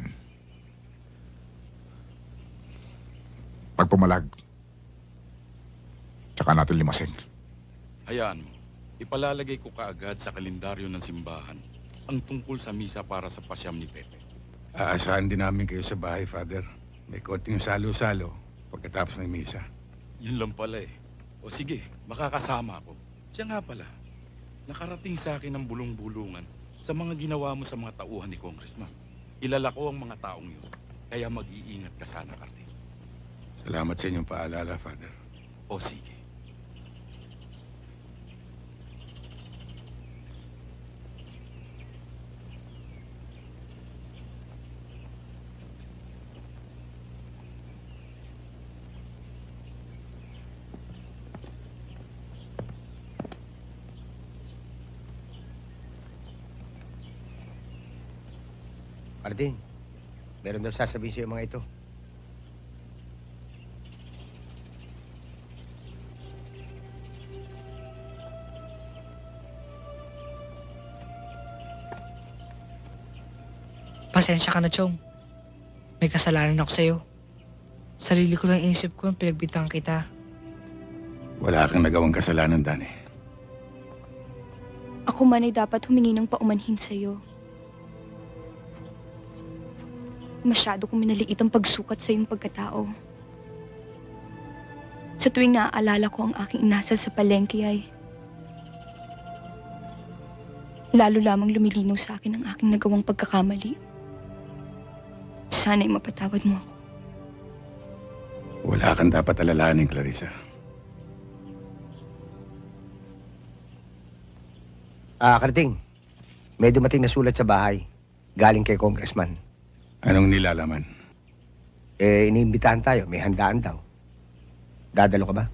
Pag pumalag, tsaka natin limasin. Hayaan mo, ipalalagay ko kaagad sa kalendaryo ng simbahan ang tungkol sa misa para sa pasyam ni Pepe. Aasahan din namin kayo sa bahay, Father. May konting salo-salo pagkatapos ng misa. Yun lang pala eh. O sige, makakasama ako. Siya nga pala, nakarating sa akin ang bulong-bulungan sa mga ginawa mo sa mga tauhan ni Congressman. Kilala ko ang mga taong yun, kaya mag-iingat ka sana, Carding. Salamat sa inyong paalala, Father. O sige. Carding, meron daw sasabihin sa'yo mga ito. Pasensya ka na, Chong. May kasalanan ako sa'yo. Sarili ko lang inisip ko ang pinagbitang kita. Wala kang nagawang kasalanan, Dani. Ako man ay dapat humingi ng paumanhin sa'yo. Masyado kong minaliit ang pagsukat sa iyong pagkatao. Sa tuwing naaalala ko ang aking inasal sa palengke ay lalo lamang lumilinaw sa akin ang aking nagawang pagkakamali. Sana'y mapatawad mo ako. Wala kang dapat alalahanin, Clarissa. Carding, may dumating na sulat sa bahay. Galing kay Congressman. Anong nilalaman? Iniimbitahan tayo. May handaan daw. Dadalo ka ba?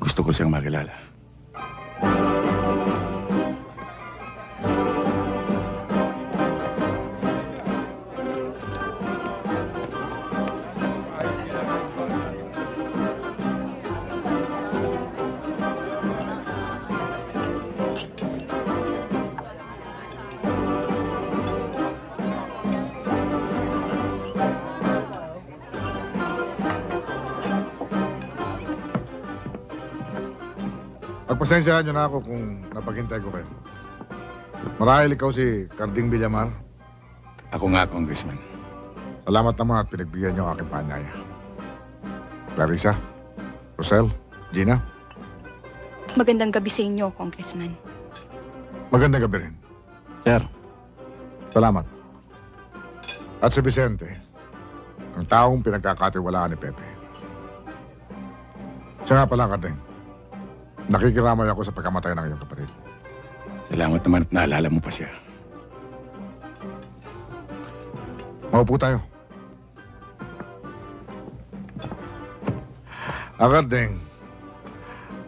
Gusto ko siyang makilala. Pagpasensyahan niyo na ako kung napaghintay ko kayo. Marahil ikaw si Carding Villamar. Ako nga, Congressman. Salamat naman at pinagbigyan niyo ang aking paanyaya. Clarissa, Rosel, Gina, Magandang gabi sa inyo, Congressman. magandang gabi rin. Sir, Salamat. At si Vicente, ang taong pinagkakatiwalaan ni Pepe. Siya nga pala, Carding. Nakikiramay ako sa pagkamatay ng iyong kapatid. Salamat naman at naalala mo pa siya. Maupo tayo. Carding,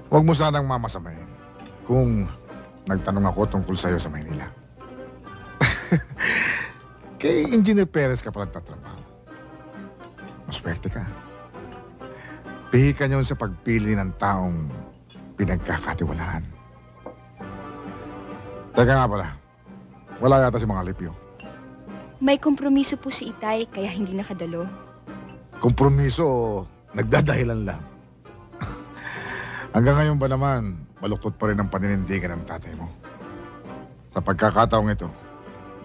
huwag mo sanang mamasamayin kung nagtanong ako tungkol sa'yo sa Maynila. Kay Engineer Perez ka pala nagtatrabaho. Maswerte ka. Pihi ka niyon sa pagpili ng taong pinagkakatiwalaan. Teka nga pala, wala yata si mga Lipyo. May kompromiso po si Itay, kaya hindi nakadalo. Kompromiso o nagdadahilan lang? Hanggang ngayon ba naman, baluktot pa rin ang paninindigan ng tatay mo? Sa pagkakataong ito,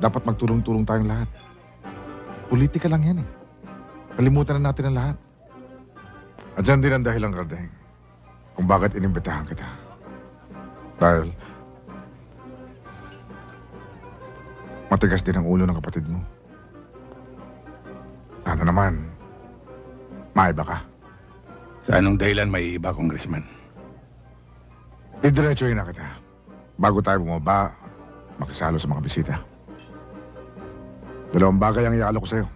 dapat magtulong-tulong tayong lahat. Politika lang yan eh. Kalimutan na natin ang lahat. At dyan din ang dahilan, Carding, kung bakit inimbitahan kita. Dahil matigas din ang ulo ng kapatid mo. Sana naman, maiba ka. Sa anong dahilan may iba, Congressman? Didiretsuhin na kita. Bago tayo bumaba, makisalo sa mga bisita. Dalawang bagay ang iaalok ko sa'yo.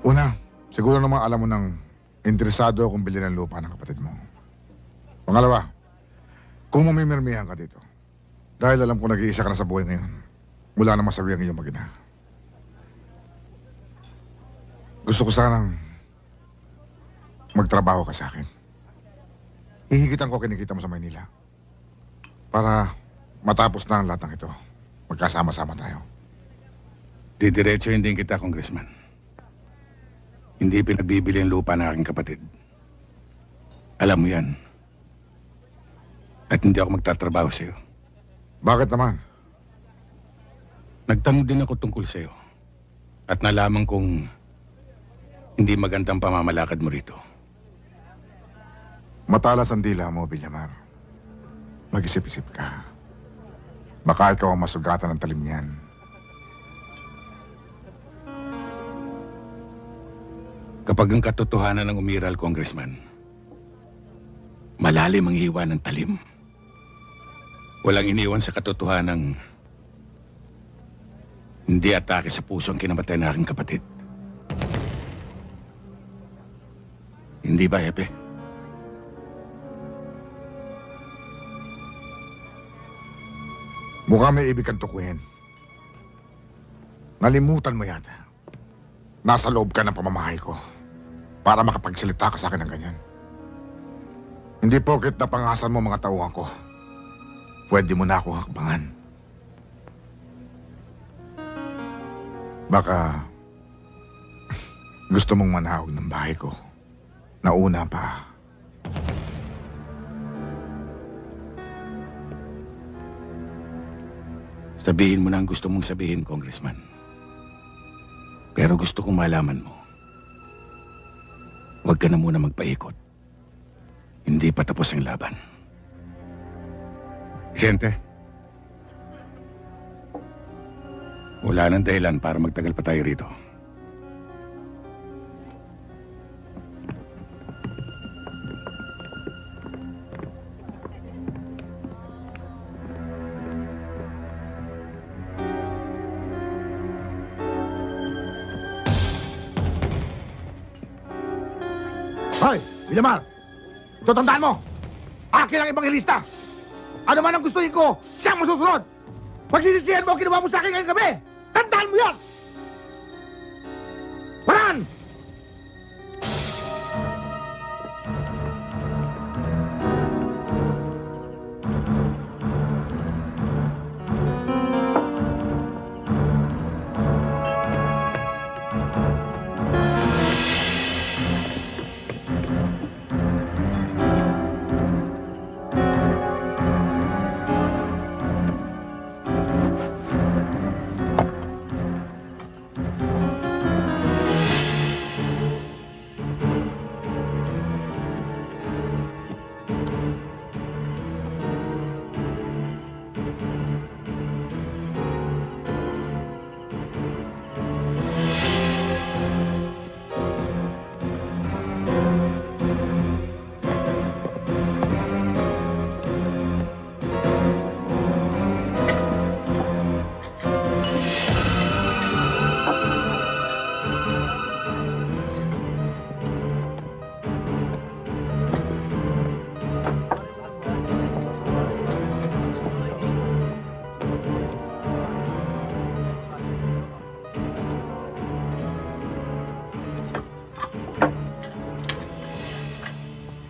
Una, siguro naman alam mo nang interesado akong bilhin ng lupa ng kapatid mo. Pangalawa, kung mamimirmihan ka dito, dahil alam ko nag-iisa ka na sa buhay ngayon, wala namang sabi ang iyong mag-ina. Gusto ko sanang magtrabaho ka sa akin. Hihigitan ko kinikita mo sa Maynila para matapos na ang lahat ng ito. Magkasama-sama tayo. Didiretsuhin din kita, Congressman. Hindi pinagbibili ang lupa ng aking kapatid. Alam mo yan. At hindi ako magtatrabaho sa'yo. Bakit naman? Nagtanong din ako tungkol sa'yo. At nalaman kong hindi magandang pamamalakad mo rito. Matalas ang dila mo, Villamar. Mag-isip-isip ka. Baka ikaw ang masugatan ng talim niyan. Kapag ang katotohanan ng umiral, Congressman, malalim ang hiwa ng talim. Walang iniwan sa katotohanan hindi atake sa puso ang kinamatay ng aking kapatid. Hindi ba, Hepe? Mukha may ibig kang tukuyin. Nalimutan mo yata. Nasa loob ka ng pamamahay ko para makapagsalita ka sa akin ng ganyan. Hindi porket napangasan mo mga tauhan ko, pwede mo na ako hakbangan. Baka gusto mong manahog ng bahay ko. Nauna pa. Sabihin mo na ang gusto mong sabihin, Congressman. Pero gusto kong malaman mo, huwag ka na muna magpaikot. Hindi pa tapos ang laban. Vicente, wala nang dahilan para magtagal pa tayo rito. Hoy, Villamar! Ito tandaan mo! Akin ang ebanghelista! Ano man ang gustuhin ko, siyang masusunod! Pagsisisihan mo ang ginawa mo sa akin ngayong gabi! Tandaan mo yan! Paran!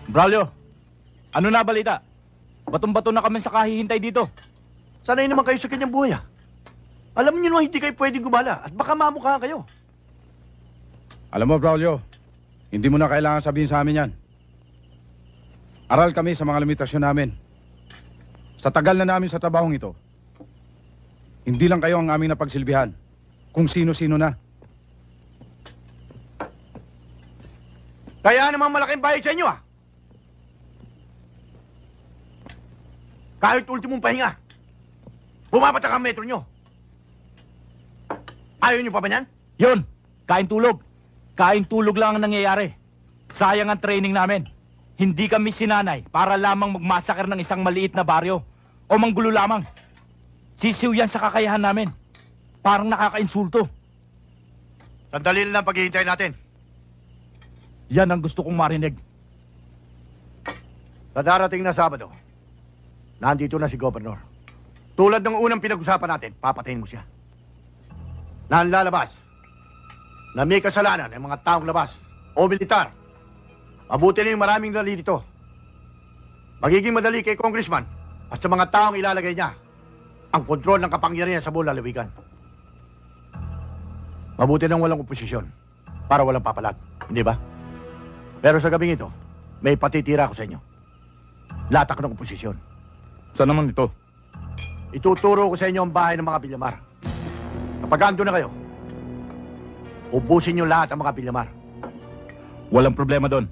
Braulio, ano na balita? Batong-bato na kami sa kahihintay dito. Sanay naman kayo sa kanyang buhay, ah. Alam niyo naman hindi kayo pwedeng gumala at baka mamukha kayo. Alam mo, Braulio, hindi mo na kailangan sabihin sa amin yan. Aral kami sa mga limitasyon namin. Sa tagal na namin sa trabahong ito, hindi lang kayo ang aming napagsilbihan, kung sino-sino na. Kaya naman malaking bayad sa inyo, ah. Kahit ultimong pahinga, bumapatak ang metro nyo. Ayaw nyo pa ba yan? Yun, kain tulog. Kain tulog lang ang nangyayari. Sayang ang training namin. Hindi kami sinanay para lamang magmasakar ng isang maliit na baryo o manggulo lamang. Sisiw yan sa kakayahan namin. Parang nakakainsulto. Sandali lang ang paghihintay natin. Yan ang gusto kong marinig. Sa darating na Sabado, nandito na si Governor. Tulad ng unang pinag-usapan natin, papatayin mo siya. Na ang lalabas na may kasalanan ng mga taong labas o militar. Mabuti na yung maraming dali dito. Magiging madali kay Congressman at sa mga taong ilalagay niya ang kontrol ng kapangyarihan sa buong lalawigan. Mabuti nang walang oposisyon para walang papalag, hindi ba? Pero sa gabing ito, may patitira ako sa inyo. Latak ng oposisyon. Saan naman ito? Ituturo ko sa inyo ang bahay ng mga Villamar. Kapag ando na kayo, ubusin niyo lahat ang mga Villamar. Walang problema doon.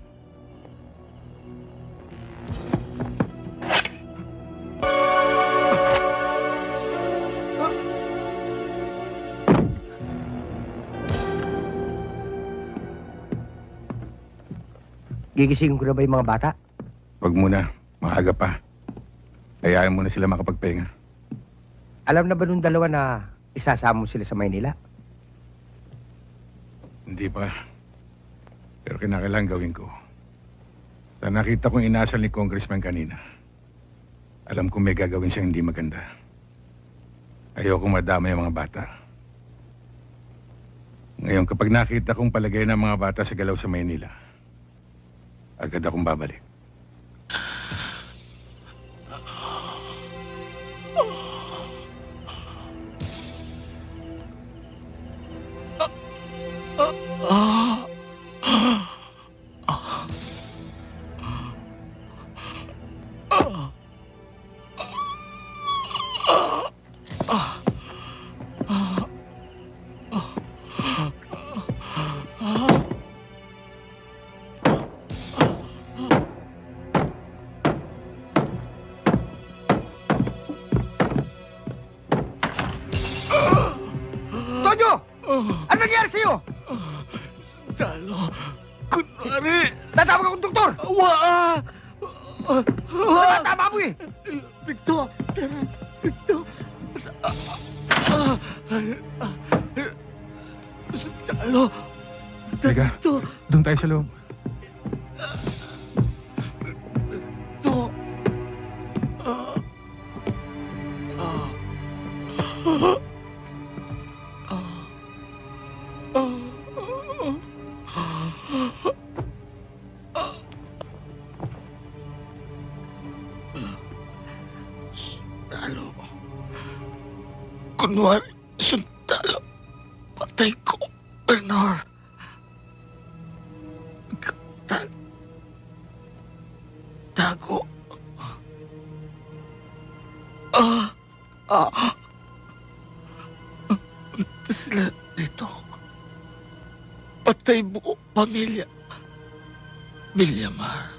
Gigisingin ko na ba yung mga bata? Wag muna, maaga pa. Hayaan mo na sila makapagpahinga. Alam na ba nung dalawa na isasama mo sila sa Maynila? Hindi pa. Pero kinakailangan gawin ko. Sa nakita kong inasal ni Congressman kanina, alam kong may gagawin siyang hindi maganda. Ayokong madama yung mga bata. Ngayon, kapag nakita kong palagay ng mga bata sa galaw sa Maynila, agad akong babalik. Tonyo! Ano nangyari sa'yo? Talo. Kunwari. Tatawag akong doktor! Waa! Tama mo eh! Victor! Victor! Talo. Teka, doon tayo sa loob. To. Talo. Kunwari, sundalo. Patay ko, Bernard. Tago. Punta sila dito. Patay buo pamilya. Villamar.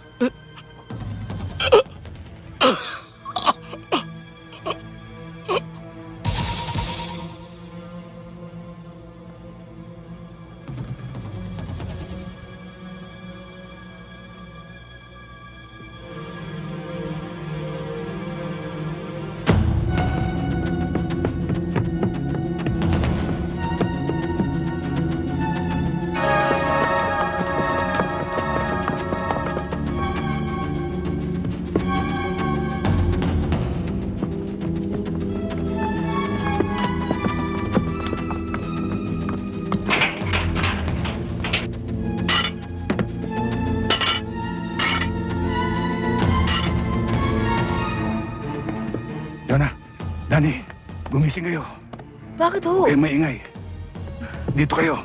Jonah, Danny, gumising kayo. Bakit ho? Huwag kayong maingay. Dito kayo.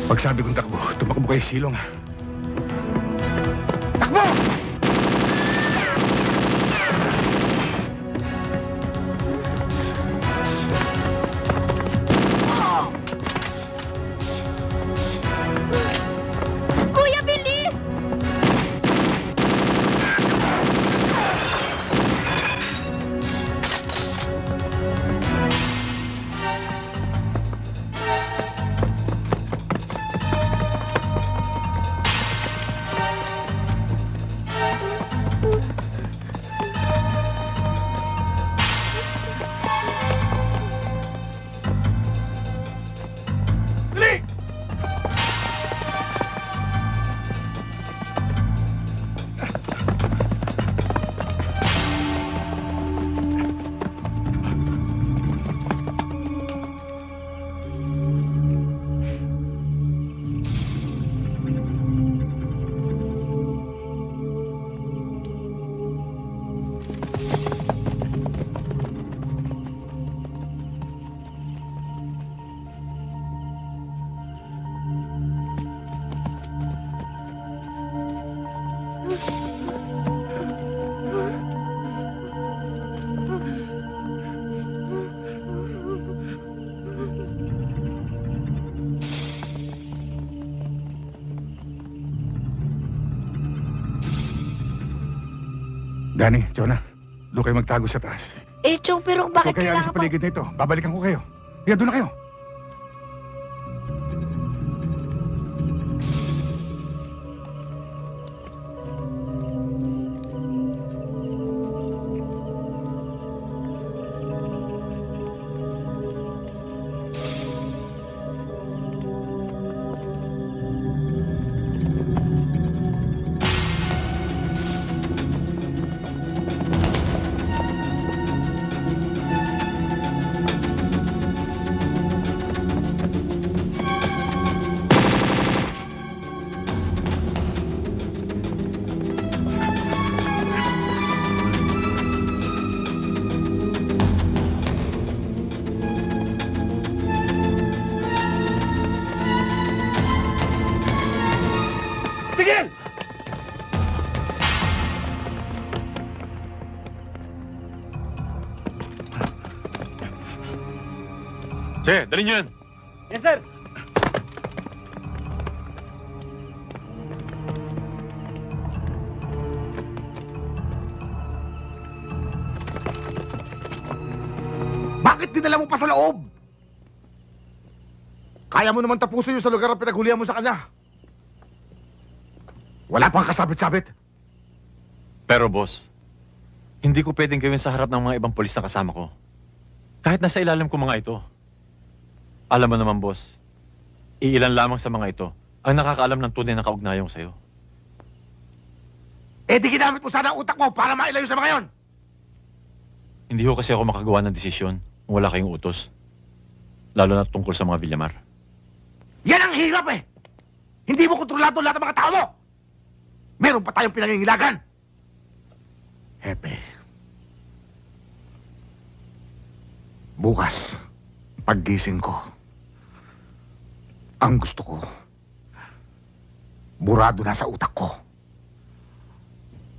Pag sabi kong takbo, tumakbo kayo silong. Takbo! Kuya, bilis! Dani, Jonah, doon kayo magtago sa taas. Eh, Chong, pero bakit Huwag kayo alis sa paligid na ito. Babalikan ko kayo. Kaya doon na kayo. Tigil! Che, dali niyo yan. Yes, sir. Bakit dinala mo pa sa loob? Kaya mo naman tapusin yung sa lugar na pinaghulihan mo sa kanya. Wala pang kasabit-sabit. Pero boss, hindi ko pwedeng gawin sa harap ng mga ibang polis na kasama ko. Kahit nasa ilalim ko mga ito. Alam mo naman boss, iilan lamang sa mga ito ang nakakaalam ng tunay na kaugnayong sa'yo. Eh di ginamit mo sana ang utak mo para mailayo sa mga yon. Hindi ho kasi ako makagawa ng desisyon kung wala kayong utos. Lalo na tungkol sa mga Villamar. Yan ang hirap eh. Hindi mo kontrolado lahat ng mga tao mo. Meron pa tayong pinangingilagan. Hepe. Bukas, paggising ko, ang gusto ko, burado na sa utak ko.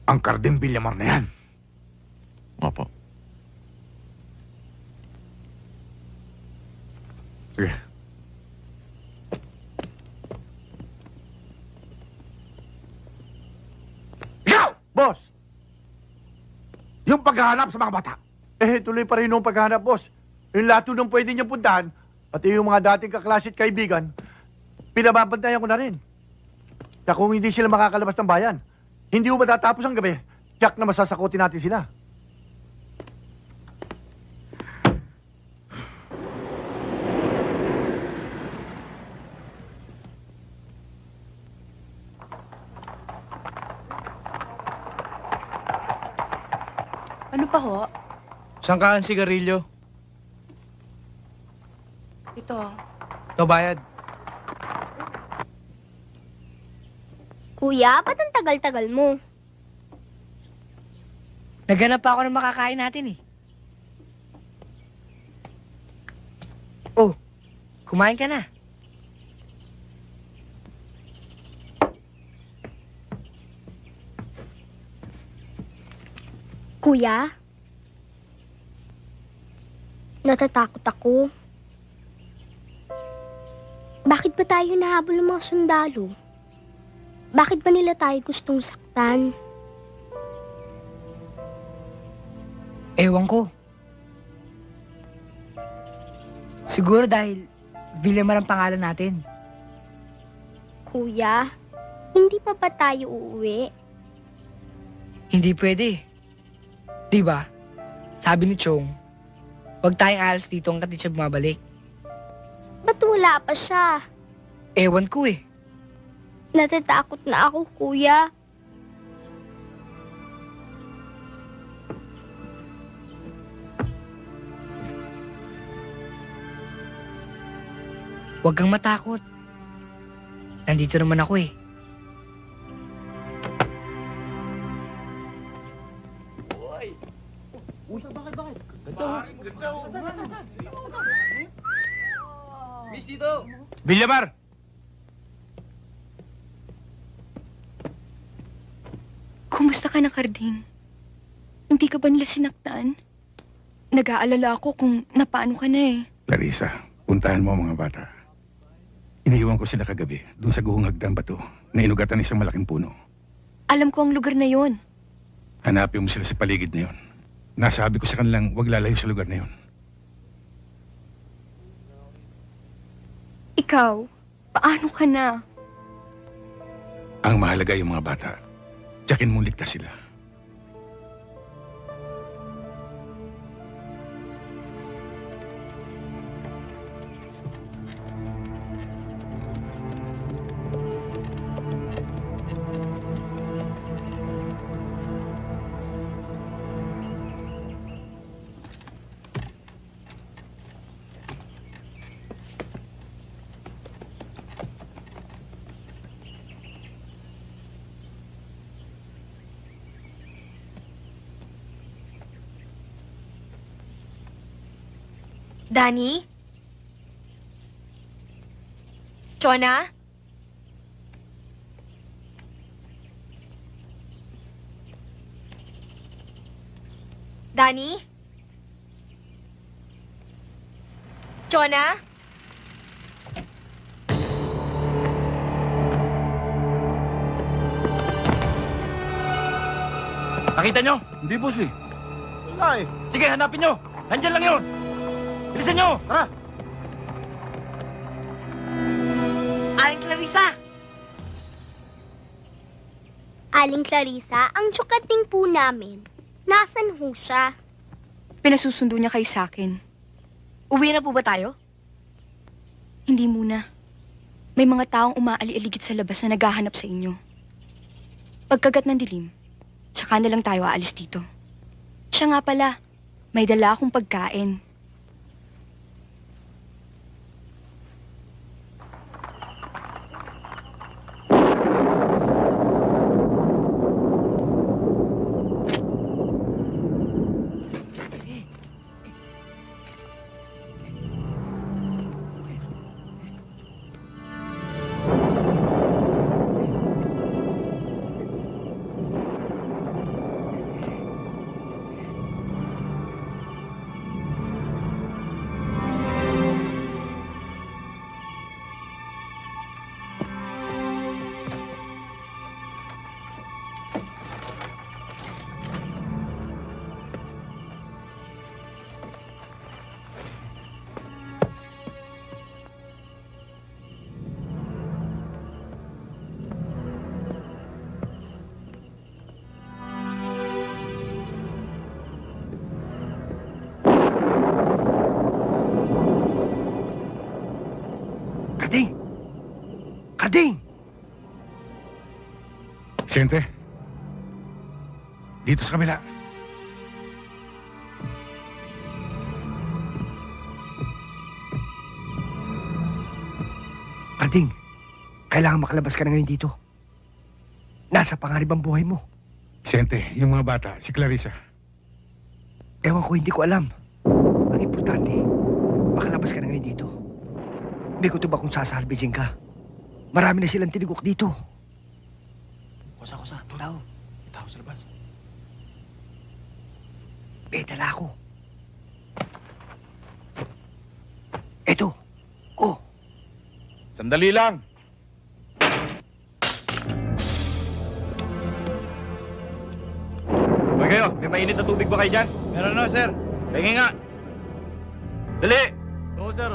Ang Carding Villamar na yan. Opo. Sige. Ikaw! Boss! Yung paghahanap sa mga bata. Eh, tuloy pa rin yung paghahanap, boss. Yung lahat nung pwede niyang puntahan, pati yung mga dating kaklase at kaibigan, pinababantayan ko na rin. Kaya kung hindi sila makakalabas ng bayan, hindi mo matatapos ang gabi, tiyak na masasakutin natin sila. Ano pa ho? Sangkaan sigarilyo. Ito. Ito bayad. Kuya, ba't ang tagal-tagal mo? Naghanap pa ako ng makakain natin eh. Oh, kumain ka na. Kuya? Natatakot ako. Bakit ba tayo nahabol ng mga sundalo? Bakit ba nila tayo gustong saktan? Ewan ko. Siguro dahil Villamar ang pangalan natin. Kuya, hindi pa ba tayo uuwi? Hindi pwede. Diba? Sabi ni Chong, huwag tayong alas dito hanggat di siya bumabalik. Ba't wala pa siya? Ewan ko eh. Natatakot na ako, kuya. Huwag kang matakot. Nandito naman ako eh. Villamar! Kumusta ka na, Carding? Hindi ka ba nila sinaktan? Nag-aalala ako kung napaano ka na eh. Clarissa, puntahan mo ang mga bata. Iniiwan ko sila kagabi, doon sa guhong hagdan bato, na inugatan ng isang malaking puno. Alam ko ang lugar na yon. Hanapin mo sila sa paligid na yon. Nasabi ko sa kanilang huwag lalayo sa lugar na yon. Ikaw, paano ka na? Ang mahalaga yung mga bata. Tiyakin mong ligtas sila. Danny? Chona? Danny? Chona? Nakita nyo? Hindi, boss eh. Wala eh. Sige, hanapin nyo! Nandyan lang yun! Bilisan nyo! Tara! Aling Clarissa! Aling Clarissa, ang tsukating po namin. Nasaan ho siya? Pinasusundo niya kayo sa akin. Uwi na po ba tayo? Hindi muna. May mga taong umaali-aligid sa labas na naghahanap sa inyo. Pagkagat ng dilim, tsaka na lang tayo aalis dito. Siya nga pala, may dala akong pagkain. Carding! Carding! Sente, dito sa kabila. Carding, kailangan makalabas ka na ngayon dito. Nasa panganib ang buhay mo. Sente, yung mga bata, si Clarissa. Ewan ko, hindi ko alam. Ang importante, makalabas ka na ngayon dito. Hindi ko to ba kung sasalbijin ka? Marami na silang tinigok dito. Kusa, tao. Tao sa labas. May dala ako. Eto. Oh. Sandali lang. Hoy kayo, may mainit na tubig ba kayo dyan? Meron na, sir. Tingin nga. Dali! Oo, sir.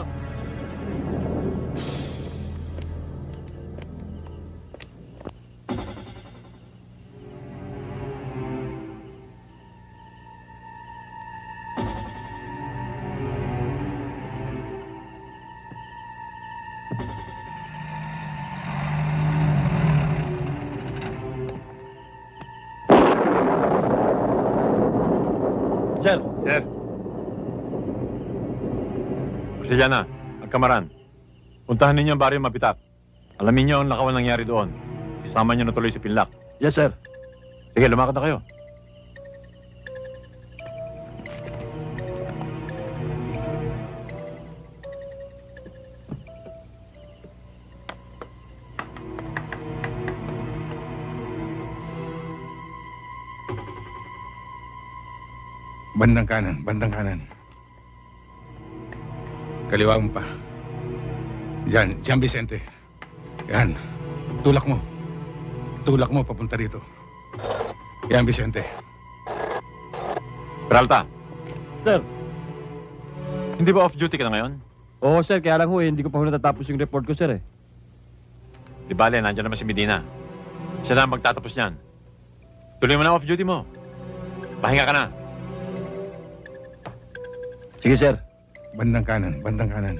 Sir. Sir. Pasiliana, Agkamaran. Puntahan ninyo ang baryo Mapitat. Alamin niyo ang lakawan nangyari doon. Isama niyo na tuloy si Pinlock. Yes, sir. Sige, lumakad na kayo. Bandang kanan, bandang kanan. Kaliwa mo pa. Yan, Jan Vicente. Yan. Tulak mo. Tulak mo papunta rito. Yan, Vicente. Peralta, Sir. hindi ba off-duty ka na ngayon? Oo, sir. Kaya lang hindi ko pa natatapos yung report ko, sir, eh. Di bale, nandiyan naman si Medina. Siya na ang magtatapos niyan. Tuloy mo na off-duty mo. Pahinga ka na. Sige, sir. Bandang kanan, bandang kanan.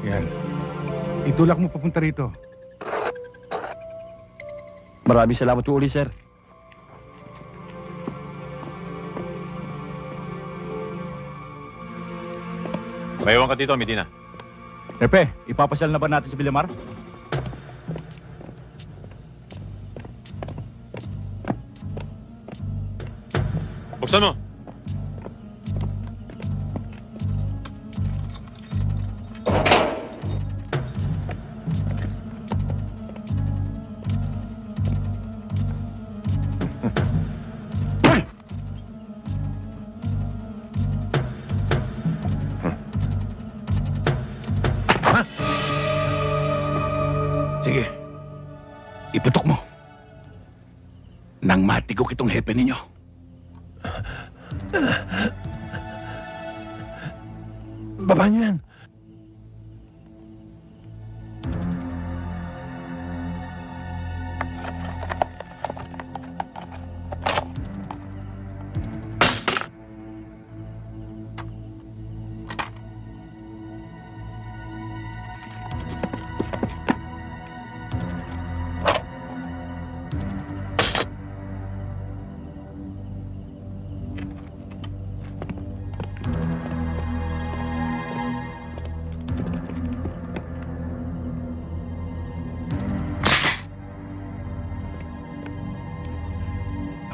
Yan. Itulak mo papunta rito. Maraming salamat po uli, sir. Maiwan ka dito, Medina. Pepe, ipapasal na ba natin si Villamar? Buksan mo. Sige. Iputok mo. Nang matigok itong hepe ninyo. Baba niyo yan.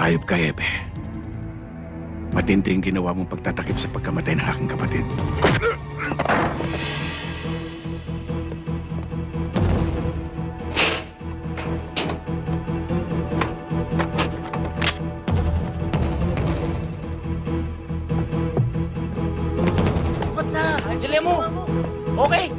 Ayop ka, Hepe. Matindi ang ginawa mong pagtatakip sa pagkamatay ng aking kapatid. Sapat na! Dali mo! Okay!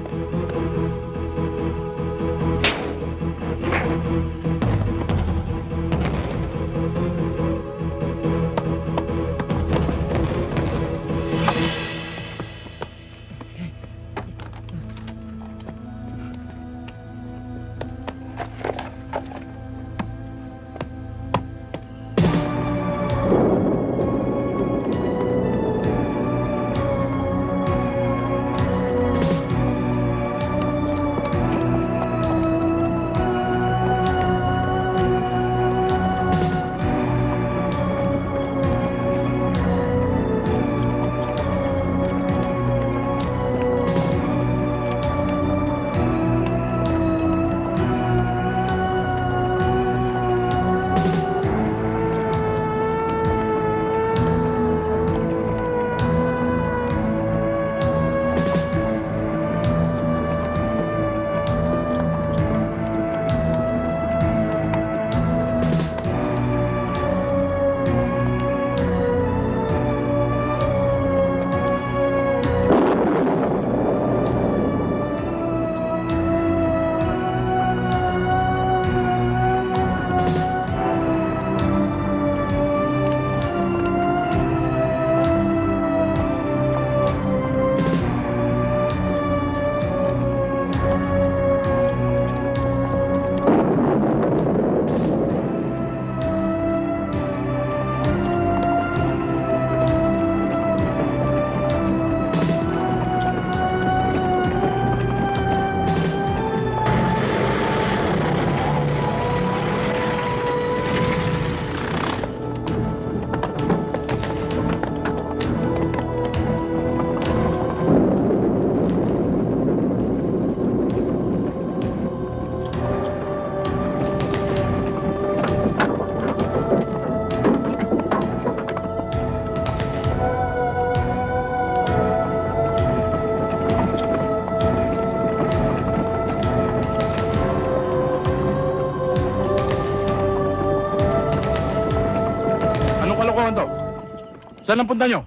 Saan ang punta nyo?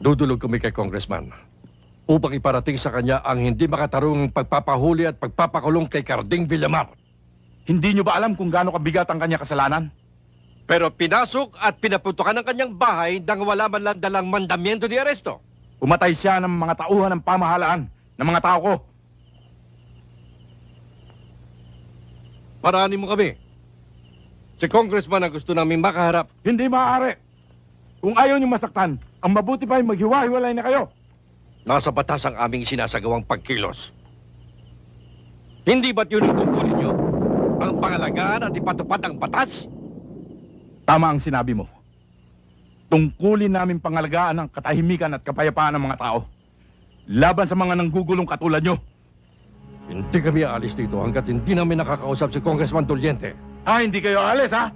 Dudulog kami kay Congressman upang iparating sa kanya ang hindi makatarungang pagpapahuli at pagpapakulong kay Carding Villamar. Hindi nyo ba alam kung gaano kabigat ang kanya kasalanan? Pero pinasok at pinaputukan ang kanyang bahay nang wala man lang dalang mandamiento de aresto. Umatay siya ng mga tauhan ng pamahalaan ng mga tao ko. Paraanin mo kami. Si Congressman ang gusto namin makaharap. Hindi maaari. Kung ayaw nyo masaktan, ang mabuti pa ay maghiwa-hiwalay na kayo. Nasa batas ang aming sinasagawang pagkilos. Hindi ba't yun ang tungkulin nyo? Ang pangalagaan at ipatupad ang batas? Tama ang sinabi mo. Tungkulin namin pangalagaan ang katahimikan at kapayapaan ng mga tao. Laban sa mga nanggugulong katulad nyo. Hindi kami aalis dito hanggat hindi namin nakakausap si Congressman Doliente. Ah, hindi kayo alis, ha?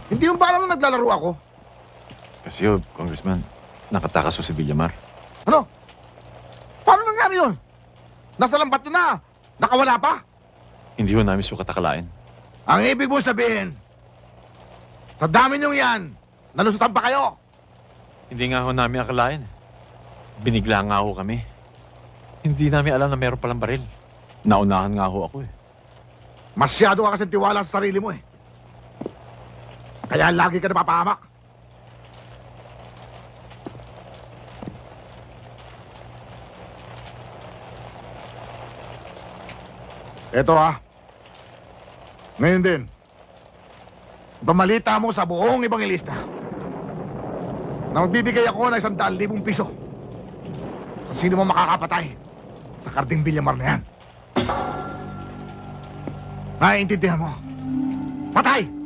Hindi mo ba alam na naglalaro ako? Kasi yun, Congressman, nakatakas ko si Villamar. Ano? Paano nangyari yun? Nasa lambat niyo na. Nakawala pa. Hindi ho namin sukat akalain. Ang ibig mo sabihin, sa dami niyong yan, nalusutan pa kayo. Hindi nga ho namin akalain. Binigla nga ho kami. Hindi namin alam na meron palang baril. Naunahan nga ho ako eh. Masyado ka kasi tiwala sa sarili mo eh. Kaya lagi ka napapahamak. Eto ha. Ngayon din, pamalita mo sa buong ibangilista na magbibigay ako ng 100,000 piso sa sino mo makakapatay sa Carding Villamar na yan. Naiintindihan mo? Patay!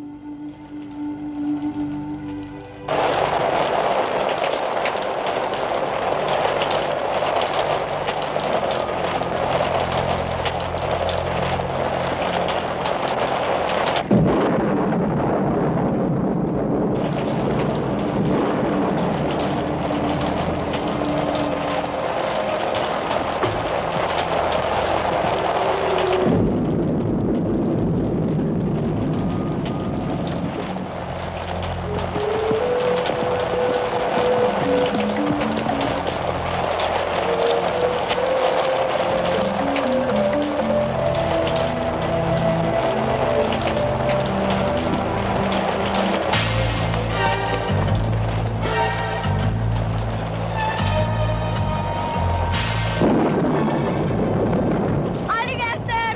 Aling Esther!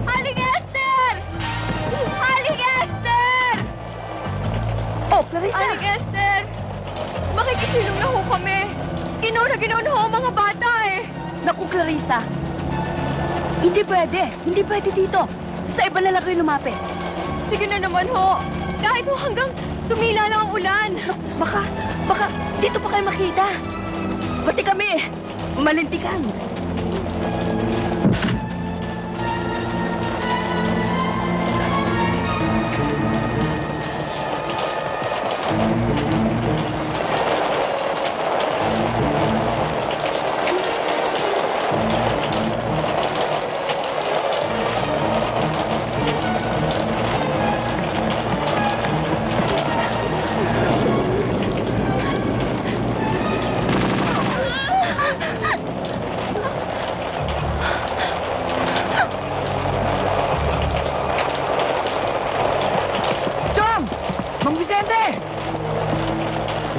Aling Esther! Aling Esther! Oh, Clarissa! Aling Esther! Makikisilong na ho kami. Ginaw na ho ang mga bata eh. Naku, Clarissa. Hindi pwede. Hindi pwede dito. Sa iba na lang kayo lumapit. Sige na naman ho. Kahit ho hanggang tumila lang ang ulan. Baka dito pa kayo makita. Pati kami, malintikan.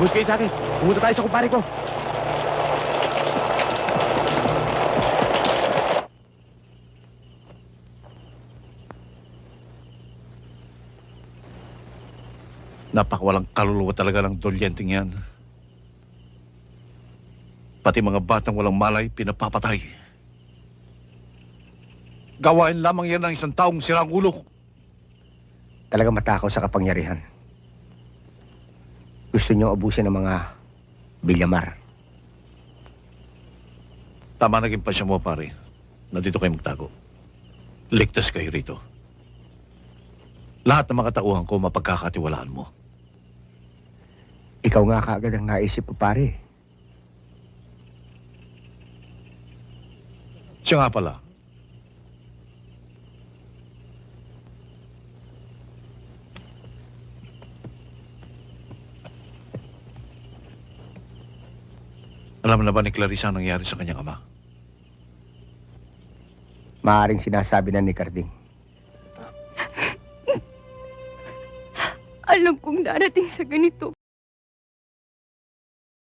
Abot kayo sa akin. Pumunta tayo sa kumpare ko. Napakawalang kaluluwa talaga ng dolyenteng yan. Pati mga batang walang malay, pinapapatay. Gawain lamang yan ng isang taong sirang ulo. Talagang matakaw sa kapangyarihan. Gusto niyo abusin ng mga Villamar. Tama naging pasya mo, pare, na dito kayo magtago. Ligtas kayo rito. Lahat ng mga tauhan ko mapagkakatiwalaan mo. Ikaw nga kaagad ang naisip ko, pare. Siya nga pala. Alam na ba ni Clarissa ang nangyari sa kanyang ama? Maaring sinasabi na ni Carding. Alam kong darating sa ganito.